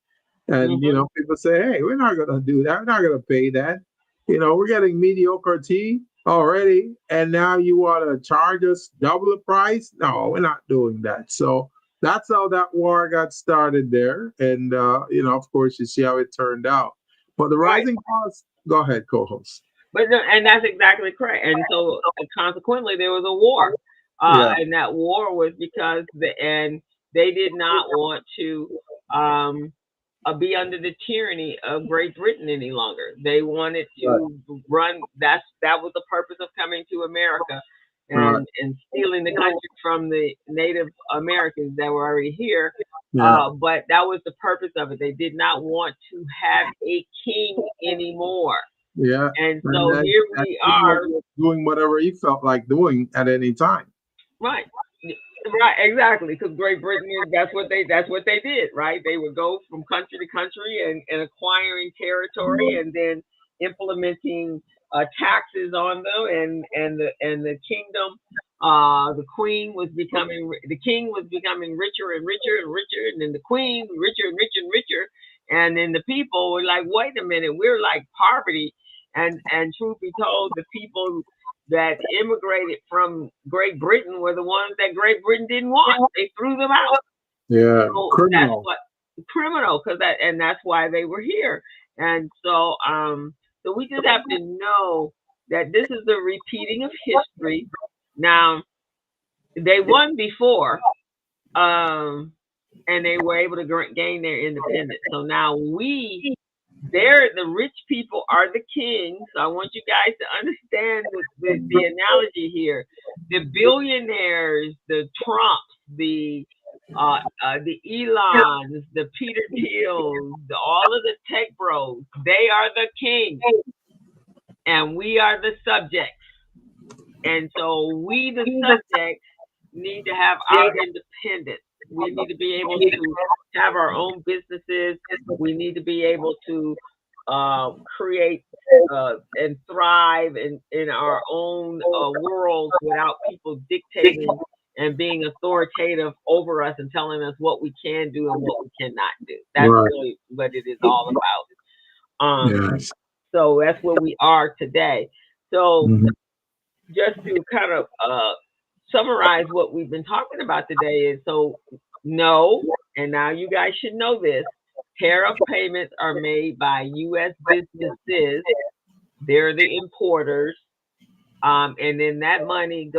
And people say, "Hey, we're not going to do that. We're not going to pay that. We're getting mediocre tea already, and now you want to charge us double the price? No, we're not doing that." So that's how that war got started there. And of course, you see how it turned out. But the rising costs. Go ahead, co-host. But no, and that's exactly correct. And so consequently, there was a war, and that war was because they did not want to be under the tyranny of Great Britain any longer. They wanted to run. That was the purpose of coming to America and stealing the country from the Native Americans that were already here. But that was the purpose of it. They did not want to have a king anymore. Yeah. And so here we are doing whatever he felt like doing at any time. Right. Right, exactly. Because Great Britain, that's what they did, right? They would go from country to country and acquiring territory and then implementing taxes on them, and the kingdom, the king was becoming richer and richer and richer, and then the queen richer and richer and richer, and then the people were like, wait a minute, we're like poverty, and truth be told, the people that immigrated from Great Britain were the ones that Great Britain didn't want. They threw them out. Yeah. So that's Criminal. what criminal, because that's why they were here. And so so we just have to know that this is the repeating of history. Now they won before, um, and they were able to gain their independence. So now they're the rich people are the kings. So I want you guys to understand the analogy here. The billionaires, the Trumps, the Elons, the Peter Thiels, all of the tech bros, they are the kings, and we are the subjects. And so we, the subjects, need to have our independence. We need to be able to have our own businesses. We need to be able to create and thrive in our own world without people dictating and being authoritative over us and telling us what we can do and what we cannot do. That's Right. really what it is all about. Yes. So that's where we are today. So Mhm. just to kind of summarize what we've been talking about today is so no, and now you guys should know this, tariff payments are made by U.S. businesses. They're the importers. And then that money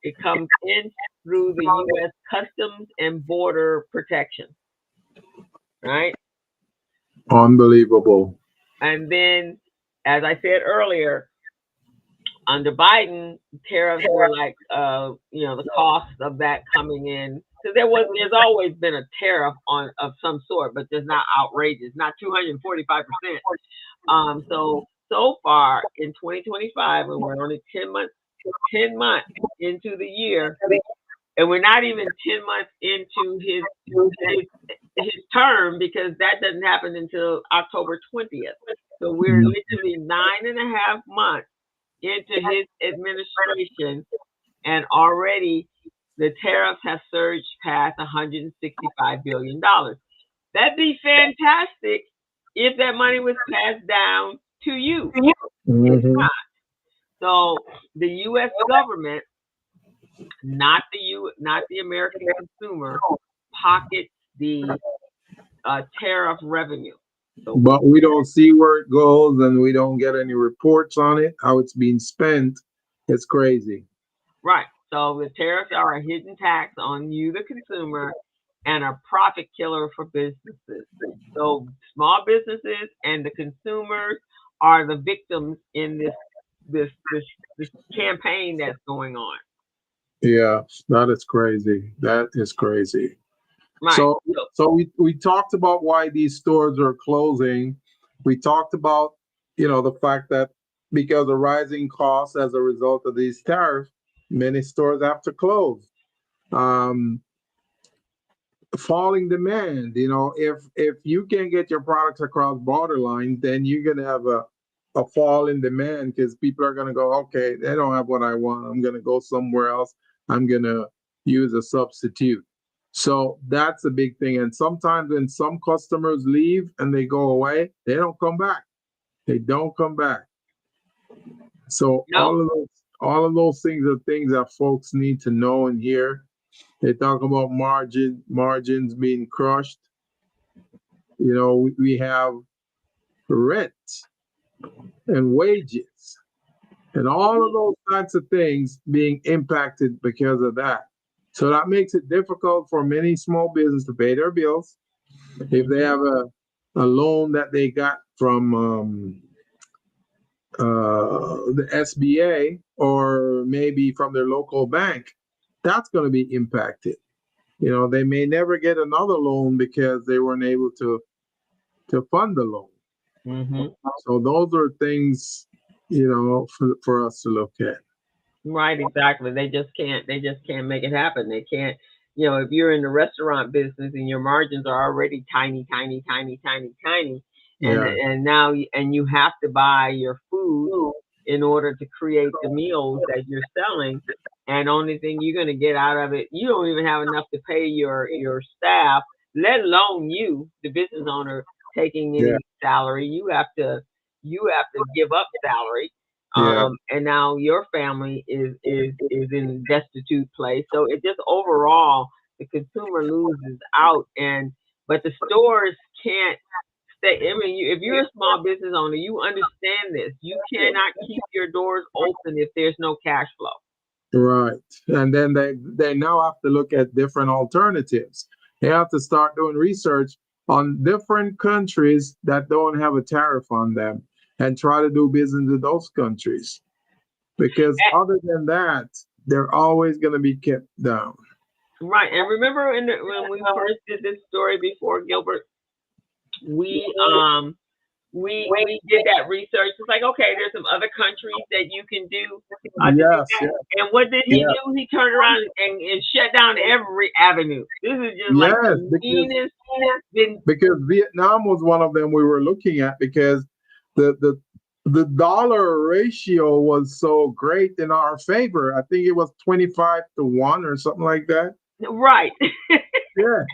it comes in through the U.S. Customs and Border Protection, right? Unbelievable. And then, as I said earlier, under Biden, tariffs were like, the cost of that coming in. So there's always been a tariff of some sort, but there's not outrageous, not 245%. So far in 2025, and we're only 10 months into the year, and we're not even 10 months into his term because that doesn't happen until October 20th. So we're literally 9.5 months into his administration, and already the tariffs have surged past $165 billion. That'd be fantastic if that money was passed down to you. It's Mhm. not. So the U.S. government, not the American consumer, pockets the tariff revenue. So But we don't see where it goes, and we don't get any reports on it, how it's being spent. It's crazy. right. So the tariffs are a hidden tax on you, the consumer, and a profit killer for businesses. So small businesses and the consumers are the victims in this campaign that's going on. Yeah, that is crazy. That is crazy. Right. So, so we talked about why these stores are closing. We talked about, the fact that because of rising costs as a result of these tariffs, many stores have to close. Um, Falling demand, if you can get your products across borderline, then you're gonna have a fall in demand because people are gonna go, okay, they don't have what I want. I'm gonna go somewhere else. I'm gonna use a substitute. So that's a big thing. And sometimes when some customers leave and they go away, they don't come back. They don't come back. So No. all of those things are things that folks need to know and hear. They talk about margins being crushed. We have rent and wages and all of those types of things being impacted because of that. So that makes it difficult for many small businesses to pay their bills. If they have a loan that they got from the SBA or maybe from their local bank, that's going to be impacted. They may never get another loan because they weren't able to fund the loan. Mm-hmm. So those are things, for us to look at. Right, exactly. They just can't. They just can't make it happen. They can't. If you're in the restaurant business and your margins are already tiny, tiny, tiny, tiny, tiny, and Yeah, you have to buy your food in order to create the meals that you're selling, and only thing you're going to get out of it, you don't even have enough to pay your staff, let alone you, the business owner, taking yeah, any salary. You have to give up salary, yeah, and now your family is in destitute place. So it just overall the consumer loses out, but the stores can't stay. I mean, if you're a small business owner, you understand this. You cannot keep your doors open if there's no cash flow. Right. And then they now have to look at different alternatives. They have to start doing research on different countries that don't have a tariff on them and try to do business with those countries. Because other than that, they're always going to be kept down. Right. And remember when we first did this story before, Gilbert, we did that research. It's like, okay, there's some other countries that you can do to do Yes, that. yes, And what did he yeah. do? He turned around and shut down every avenue. This is just like Yes, the meanest. because Vietnam was one of them we were looking at because the dollar ratio was so great in our favor. I think it was 25-1 or something like that. Right. Yeah.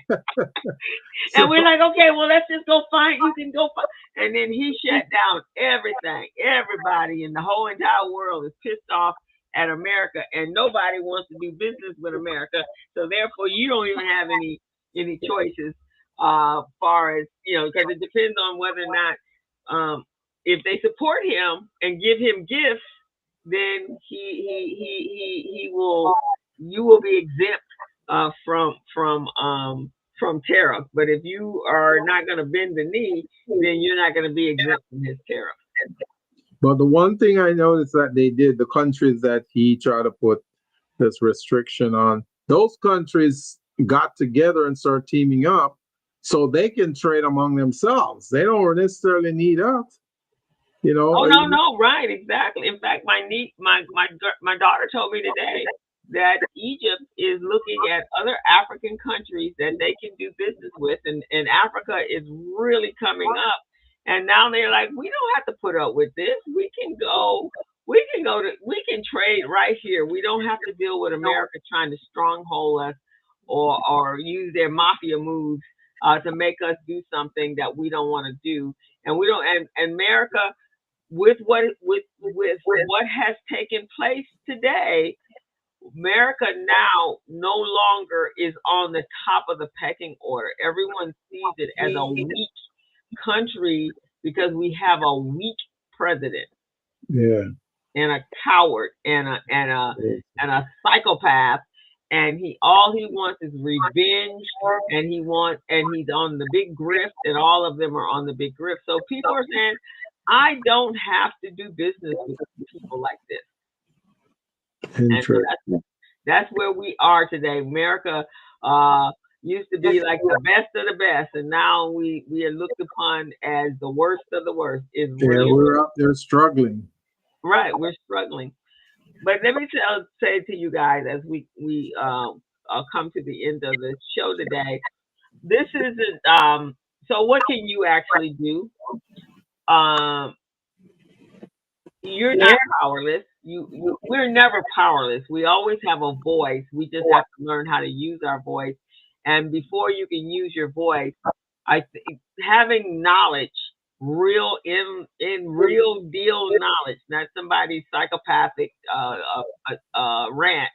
And we're like, okay, well, let's just go find. You can go find. And then he shut down everything. Everybody in the whole entire world is pissed off at America, and nobody wants to do business with America. So therefore, you don't even have any choices, far as because it depends on whether or not, if they support him and give him gifts, then he will. You will be exempt from tariff. But if you are not going to bend the knee, then you're not going to be exempt from his tariff. But the one thing I noticed that they did, the countries that he tried to put this restriction on, those countries got together and started teaming up so they can trade among themselves. They don't necessarily need us. Oh no, right, exactly. In fact, my daughter told me today that Egypt is looking at other African countries that they can do business with, and Africa is really coming up. And now they're like, we don't have to put up with this. We can trade right here. We don't have to deal with America trying to stronghold us or use their mafia moves to make us do something that we don't want to do. And we don't. And America, with what has taken place today, America now no longer is on the top of the pecking order. Everyone sees it as a weak country because we have a weak president. Yeah. And a coward and a psychopath, and all he wants is revenge, and he's on the big grift, and all of them are on the big grift. So people are saying, I don't have to do business with people like this. And so that's where we are today. America used to be like the best of the best, and now we are looked upon as the worst of the worst. We're up there struggling. Right, we're struggling. But let me say to you guys as we come to the end of the show today, this isn't. So what can you actually do? You're not powerless. We're never powerless. We always have a voice. We just have to learn how to use our voice. And before you can use your voice, having knowledge, real deal knowledge, not somebody's psychopathic rant,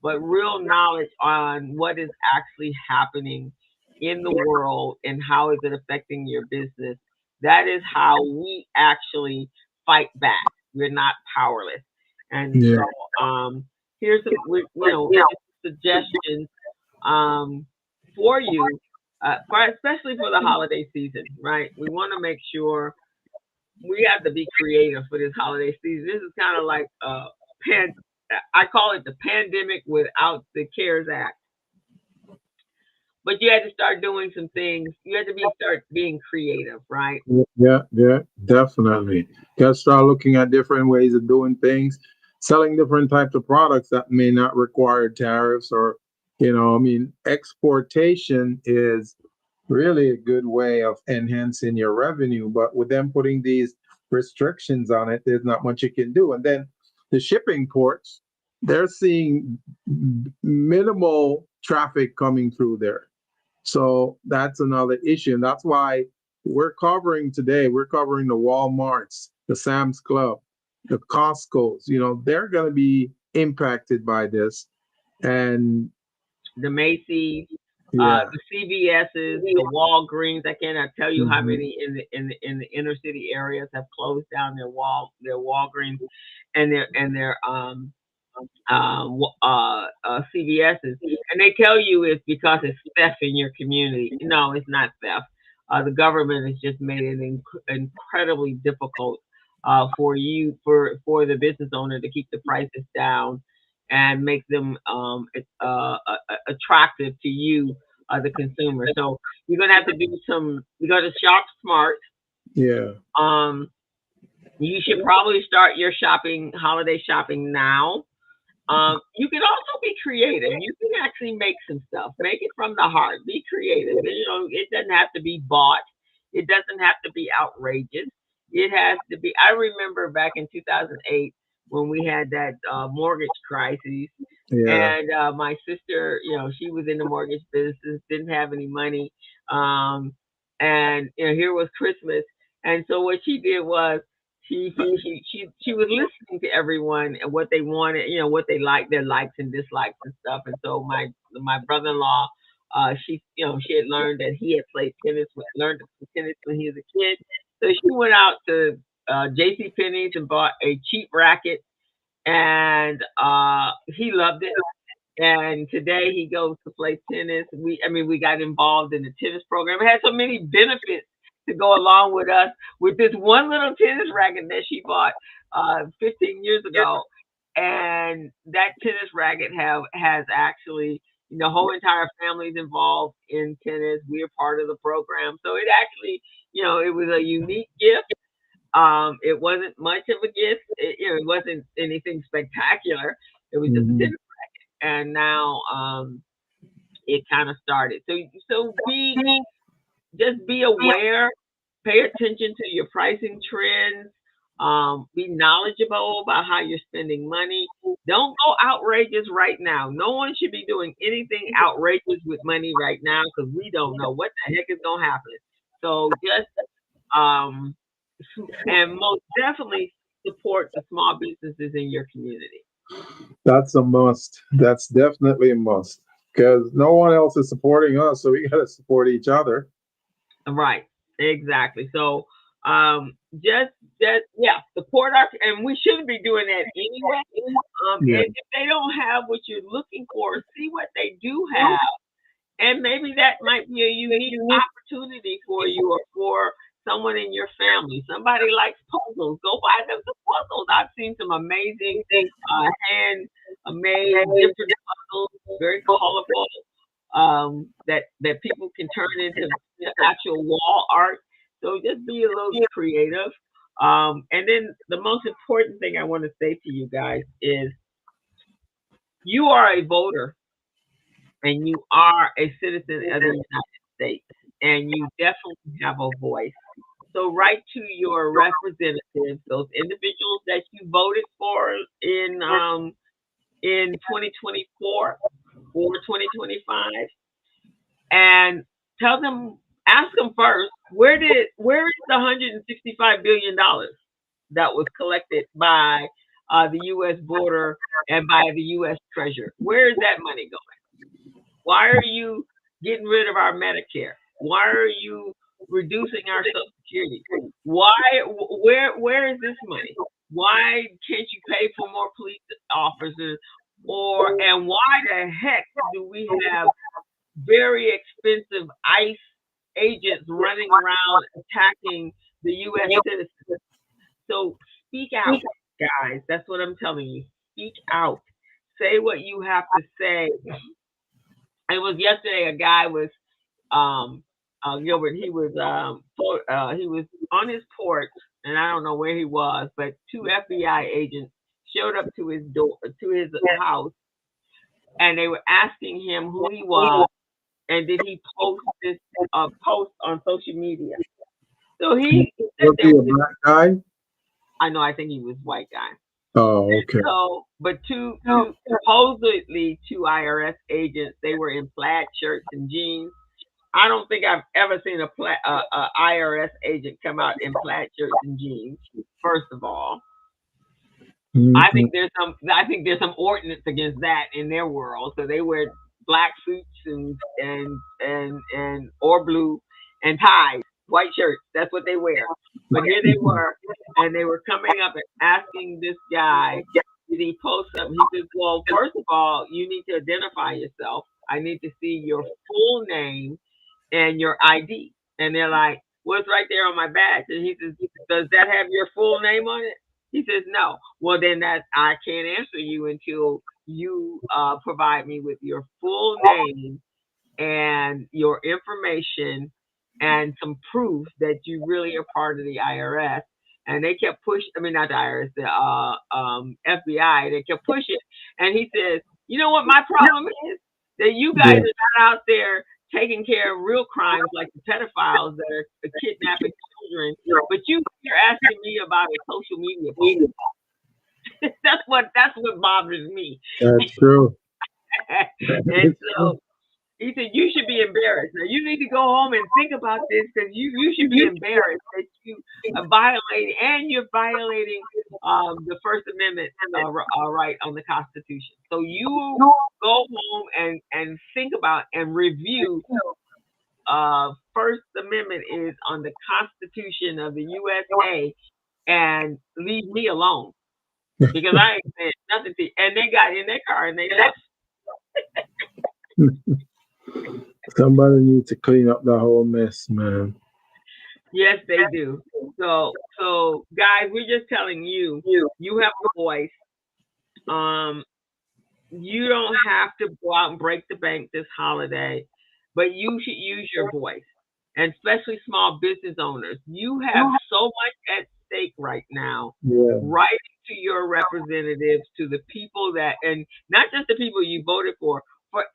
but real knowledge on what is actually happening in the world and how is it affecting your business. That is how we actually fight back. We're not powerless. And so here's some suggestions for you, especially for the holiday season, right? We want to make sure we have to be creative for this holiday season. This is kind of like I call it the pandemic without the CARES Act. But you had to start doing some things. You had to start being creative, right? Yeah, definitely. Got to start looking at different ways of doing things, selling different types of products that may not require tariffs or, exportation is really a good way of enhancing your revenue. But with them putting these restrictions on it, there's not much you can do. And then the shipping ports, they're seeing minimal traffic coming through there. So that's another issue. And that's why we're covering the Walmarts, the Sam's Club, the Costco's, they're going to be impacted by this. And the Macy's, Yeah. the CVS's, the Walgreens. I cannot tell you how Mhm. many in the inner city areas have closed down their Walgreens and their CVS's, and they tell you it's because it's theft in your community. No, it's not theft. The government has just made it incredibly difficult for the business owner to keep the prices down and make them attractive to you, the consumer. So you're gonna have to do some. You got to shop smart. Yeah. Um, you should probably start your holiday shopping now. You can also be creative. You can actually make some stuff. Make it from the heart. Be creative. You know, it doesn't have to be bought. It doesn't have to be outrageous. It has to be. I remember back in 2008 when we had that mortgage crisis, Yeah. and my sister, you know, she was in the mortgage business, didn't have any money, um, and you know, here was Christmas, and so what she did was she was listening to everyone and what they wanted, you know, what they liked, their likes and dislikes and stuff. And so my brother-in-law, she had learned that he had played tennis, learned to play tennis when he was a kid. So she went out to J.C. Penney's and bought a cheap racket, and he loved it. And today he goes to play tennis. We got involved in the tennis program. It had so many benefits to go along with us with this one little tennis racket that she bought 15 years ago. And that tennis racket has actually, the whole entire family's involved in tennis. We're part of the program. So it actually, it was a unique gift. It wasn't much of a gift. It wasn't anything spectacular. It was just a Mhm. tennis, and now it kind of started. So be aware, pay attention to your pricing trends, be knowledgeable about how you're spending money. Don't go outrageous right now. No one should be doing anything outrageous with money right now because we don't know what the heck is gonna happen. So just um and most definitely support the small businesses in your community. That's a must. That's definitely a must because no one else is supporting us, so we got to support each other. Right. Exactly. So just yeah, support our, and we shouldn't be doing that anyway. Yeah. And if they don't have what you're looking for, see what they do have. And maybe that might be a unique opportunity for you or for someone in your family. Somebody likes puzzles. Go buy them some puzzles. I've seen some amazing hand made different puzzles, very colorful, that people can turn into actual wall art. So just be a little creative. And then the most important thing I want to say to you guys is you are a voter and you are a citizen of the United States, and you definitely have a voice. So write to your representatives, those individuals that you voted for in 2024 or 2025, and tell them, ask them first, where is the $165 billion that was collected by the U.S. border and by the U.S. Treasurer? Where is that money going? Why are you getting rid of our Medicare? Why are you reducing our Social Security? Why? Where is this money? Why can't you pay for more police officers? And why the heck do we have very expensive ICE agents running around attacking the U.S. citizens? So speak out, guys. That's what I'm telling you. Speak out. Say what you have to say. It was yesterday. A guy was Gilbert. He was on his porch, and I don't know where he was, but two FBI agents showed up to his door, to his house, and they were asking him who he was and did he post this post on social media. So he said Was there he a was. black guy? I know. I think he was white guy. Oh, And okay. so, but two supposedly two IRS agents. They were in plaid shirts and jeans. I don't think I've ever seen a IRS agent come out in plaid shirts and jeans. First of all, I Mhm. think there's some ordinance against that in their world, so they wear black suits and or blue and ties, white shirts. That's what they wear. But here they were, and they were coming up and asking this guy, did he post something? He says, well, first of all, you need to identify yourself. I need to see your full name and your ID. And they're like, well, it's right there on my badge. And he says, does that have your full name on it? He says, no. Well, then that I can't answer you until you provide me with your full name and your information and some proof that you really are part of the IRS. And they kept pushing, I mean, not the IRS, the FBI, they kept pushing. And he says, you know what my problem is? That you guys Yeah. are not out there taking care of real crimes like the pedophiles that are kidnapping children, but you're asking me about a social media post. That's what bothers me. That's true. And It's true. so he said, you should be embarrassed. Now, you need to go home and think about this because you should be embarrassed that you are violating, and you're violating the First Amendment right on the Constitution. So you go home and think about and review. First Amendment is on the Constitution of the USA, and leave me alone because I ain't saying nothing to you. And they got in their car and they left. Somebody needs to clean up the whole mess, man. Yes, they do. So guys, we're just telling you, you have a voice. Um, you don't have to go out and break the bank this holiday, but you should use your voice, and especially small business owners. You have so much at stake right now. Yeah. Writing to your representatives, to the people that, and not just the people you voted for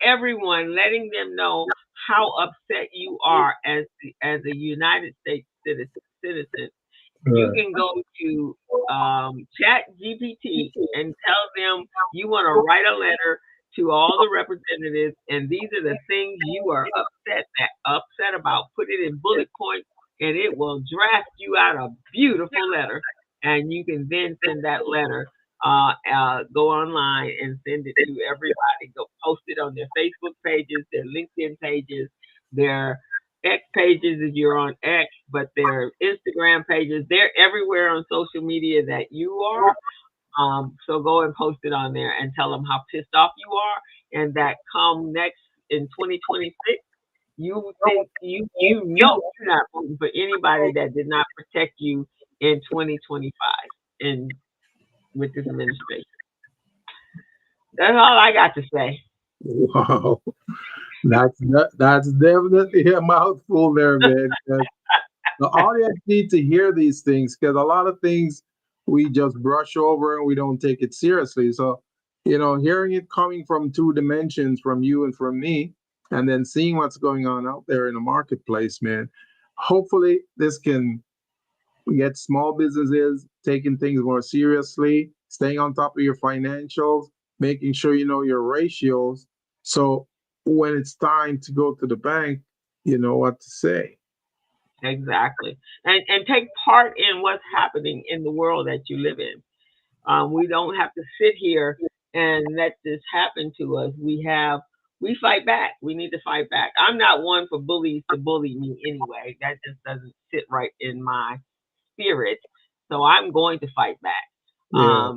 everyone, letting them know how upset you are as a United States citizen. You Right. can go to Chat GPT and tell them you want to write a letter to all the representatives, and these are the things you are upset about. Put it in bullet points, and it will draft you out a beautiful letter. And you can then send that letter. Go online and send it to everybody. Go post it on their Facebook pages, their LinkedIn pages, their X pages if you're on X, but their Instagram pages, they're everywhere on social media that you are. So go and post it on there and tell them how pissed off you are, and that come next in 2026, you think you know you're not voting for anybody that did not protect you in 2025 and with this administration. That's all I got to say. Wow. That's definitely a mouthful there, man. 'Cause the audience need to hear these things because a lot of things we just brush over and we don't take it seriously. So, hearing it coming from two dimensions, from you and from me, and then seeing what's going on out there in the marketplace, man. Hopefully, this can get small businesses taking things more seriously, staying on top of your financials, making sure you know your ratios. So when it's time to go to the bank, you know what to say. Exactly. And take part in what's happening in the world that you live in. We don't have to sit here and let this happen to us. We fight back. We need to fight back. I'm not one for bullies to bully me anyway. That just doesn't sit right in my spirit. So I'm going to fight back. Yeah.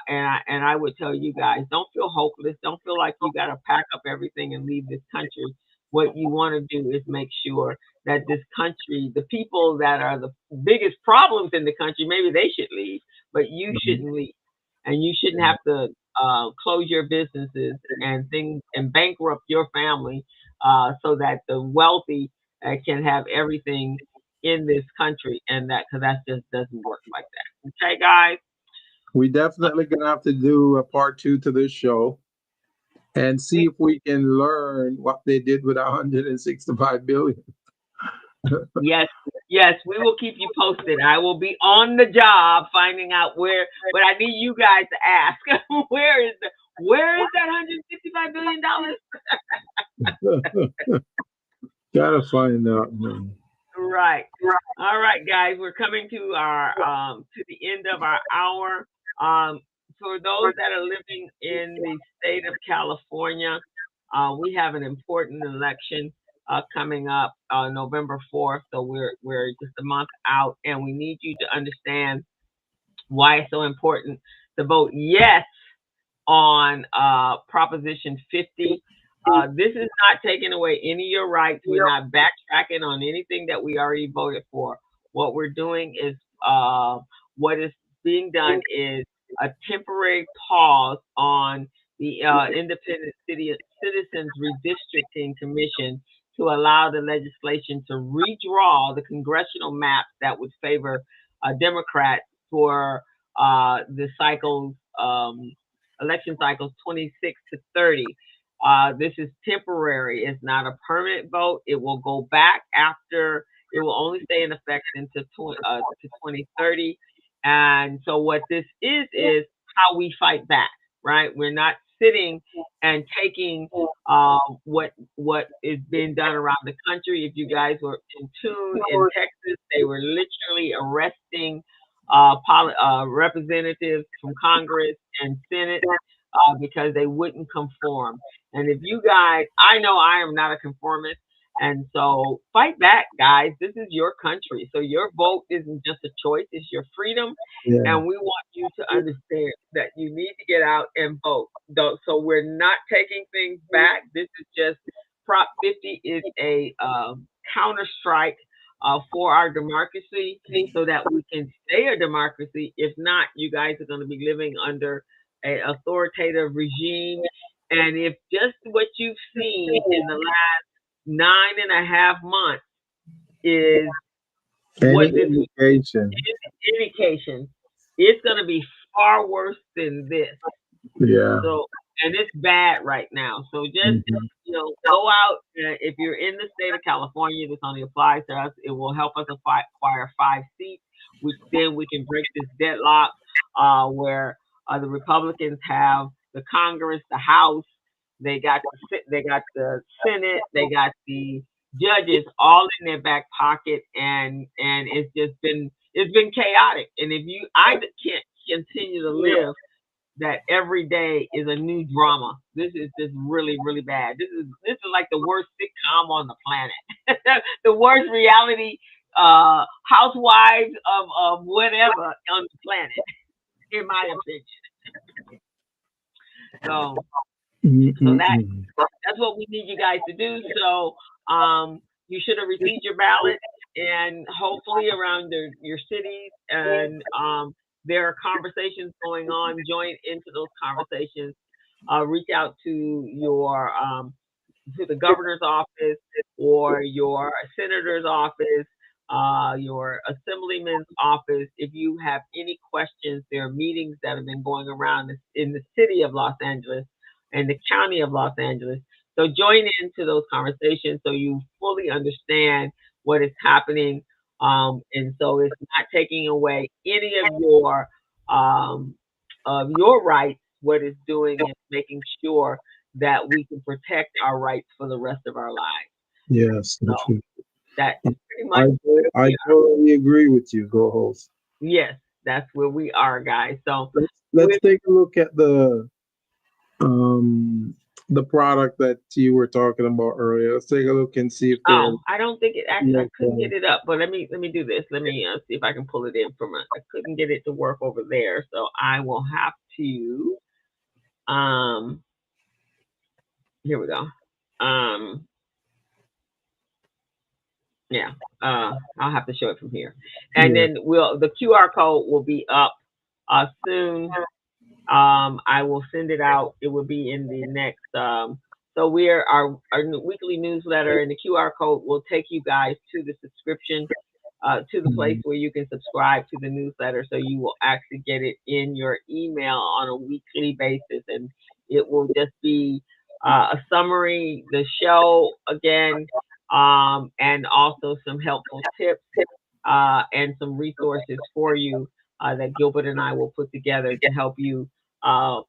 And I would tell you guys, don't feel hopeless. Don't feel like you got to pack up everything and leave this country. What you want to do is make sure that this country, the people that are the biggest problems in the country, maybe they should leave, but you shouldn't leave, and you shouldn't have to close your businesses and things and bankrupt your family, so that the wealthy can have everything in this country, and that because that just doesn't work like that. Okay, guys. We definitely gonna have to do a part two to this show and see if we can learn what they did with 165 billion. Yes, yes, we will keep you posted. I will be on the job finding out where, but I need you guys to ask where is that $165 billion? Gotta find out, man. Right. All right, guys, we're coming to our to the end of our hour. For those that are living in the state of California, We have an important election coming up November 4th, so we're just a month out, and we need you to understand why it's so important to vote yes on Proposition 50. This is not taking away any of your rights. We're not backtracking on anything that we already voted for. What we're doing is, what is being done is a temporary pause on the Independent Citizens Redistricting Commission to allow the legislation to redraw the congressional maps that would favor Democrats for the cycles. Election cycles 26 to 30. This is temporary. It's not a permanent vote. It will go back after. It will only stay in effect until to 2030. And so what this is how we fight back, right? We're not sitting and taking what is being done around the country. If you guys were in tune in Texas, they were literally arresting representatives from Congress and Senate because they wouldn't conform. And if you guys, I know I am not a conformist, and so fight back, guys. This is your country, so your vote isn't just a choice; it's your freedom, Yeah. and we want you to understand that you need to get out and vote. So we're not taking things back. This is just Prop 50 is a counter strike for our democracy so that we can stay a democracy. If not, you guys are going to be living under an authoritative regime. And if just what you've seen in the last 9.5 months is what Any this indication? indication, it's going to be far worse than this. Yeah. So, and it's bad right now. So just Mhm. go out. If you're in the state of California, this only applies to us. It will help us acquire 5 seats, which then we can break this deadlock where the Republicans have the Congress, the House, they got the Senate, they got the judges all in their back pocket, and it's been chaotic. And if I can't continue to live that every day is a new drama. This is just really, really bad. This is like the worst sitcom on the planet. The worst reality housewives of whatever on the planet, in my opinion. So Mm-mm-mm. that's what we need you guys to do. So you should have received your ballot, and hopefully around your cities, and there are conversations going on. Join into those conversations. Reach out to the governor's office or your senator's office, your assemblyman's office. If you have any questions, there are meetings that have been going around in the city of Los Angeles and the county of Los Angeles. So join into those conversations so you fully understand what is happening. And so it's not taking away any of your rights. What it's doing is making sure that we can protect our rights for the rest of our lives. Yes, So that's true. that's pretty I much I totally agree with you, co-host. yes, that's where we are, guys. So Let's with take a look at um the product that you were talking about earlier. Let's take a look and see if there. I don't think it actually. I Like, couldn't get it up, but let me do this. Let me see if I can pull it in from. I couldn't get it to work over there, so I will have to. Um, here we go. Um, yeah. I'll have to show it from here, and yeah. then the QR code will be up soon. I will send it out. It will be in the next. So our weekly newsletter, and the QR code will take you guys to the subscription, to the place Mhm. where you can subscribe to the newsletter. So you will actually get it in your email on a weekly basis, and it will just be a summary, the show again, and also some helpful tips and some resources for you that Gilbert and I will put together to help you uh,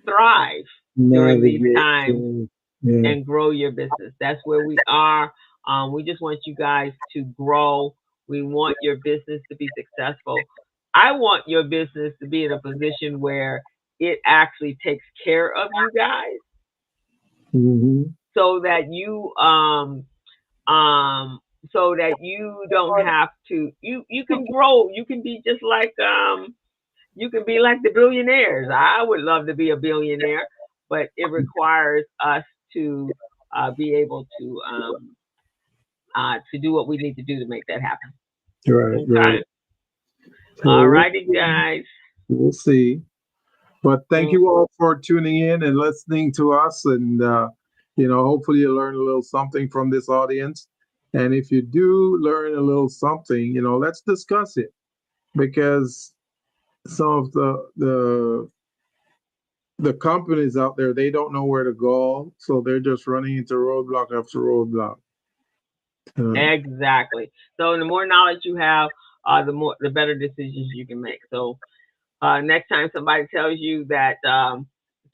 thrive during these Navigate. times Yeah. and grow your business. That's where we are. We just want you guys to grow. We want your business to be successful. I want your business to be in a position where it actually takes care of you guys Mm-hmm. so that you don't have to. You can grow. You can be just like you can be like the billionaires. I would love to be a billionaire, but it requires us to be able to do what we need to do to make that happen. Right, right. Okay. All So righty, guys. we'll see. But thank Mm, you all for tuning in and listening to us. And, hopefully you learn a little something from this audience. And if you do learn a little something, let's discuss it because some of the companies out there, they don't know where to go. So they're just running into roadblock after roadblock. exactly. So the more knowledge you have, the better decisions you can make. So next time somebody tells you that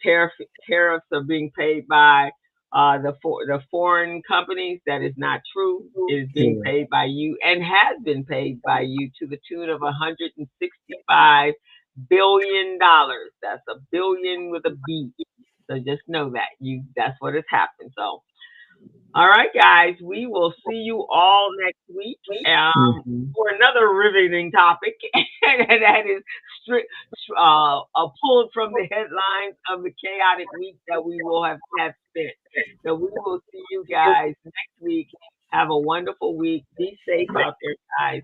tariff tariffs are being paid by the foreign companies, that is not true. It is being Yeah. paid by you and has been paid by you to the tune of $165 billion. That's a billion with a B. So just know that that's what has happened. So all right, guys, we will see you all next week Mhm. for another riveting topic, and that is pulled from the headlines of the chaotic week that we will have spent. So we will see you guys next week. Have a wonderful week. Be safe out there, guys.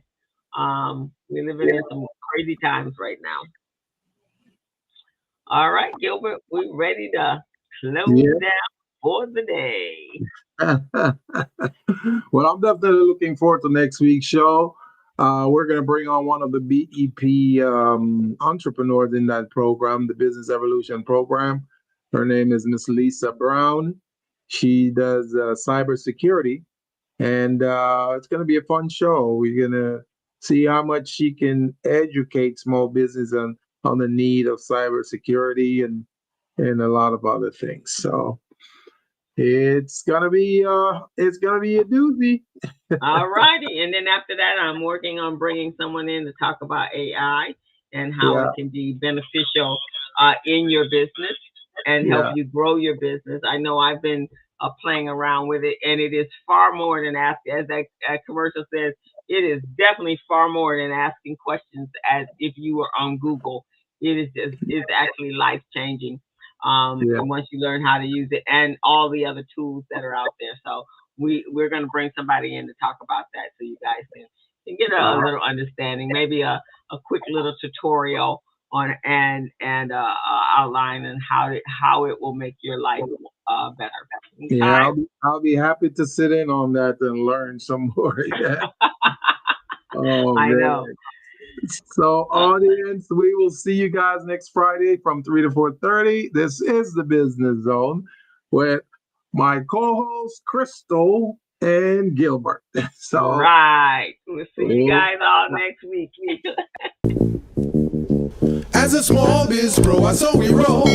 We're living in some crazy times right now. All right, Gilbert, we're ready to close Yeah. down for the day. Well, I'm definitely looking forward to next week's show. We're going to bring on one of the BEP entrepreneurs in that program, the Business Evolution Program. Her name is Miss Lisa Brown. She does cybersecurity, and it's going to be a fun show. We're going to see how much she can educate small business on the need of cybersecurity and a lot of other things. So it's gonna be a doozy. All righty. And then after that, I'm working on bringing someone in to talk about AI and how Yeah, it can be beneficial in your business and help yeah, you grow your business. I know I've been playing around with it, and it is far more than asking, as that commercial says, it is definitely far more than asking questions as if you were on Google. It's actually life changing. yeah, And once you learn how to use it and all the other tools that are out there. So we're going to bring somebody in to talk about that so you guys can get a uh, little understanding, maybe a quick little tutorial on and outline and how it will make your life better. yeah. Okay. I'll be happy to sit in on that and learn some more. Yeah. Oh I man. know. So Uh, audience, we will see you guys next Friday from 3 to 4:30. This is the Business Zone with my co-host Crystal and Gilbert. So right. We'll see you we'll guys all next week. As a small biz pro, I saw we roll,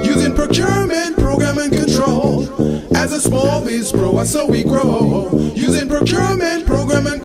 using procurement, program and control. As a small biz pro, I saw we grow, using procurement, program and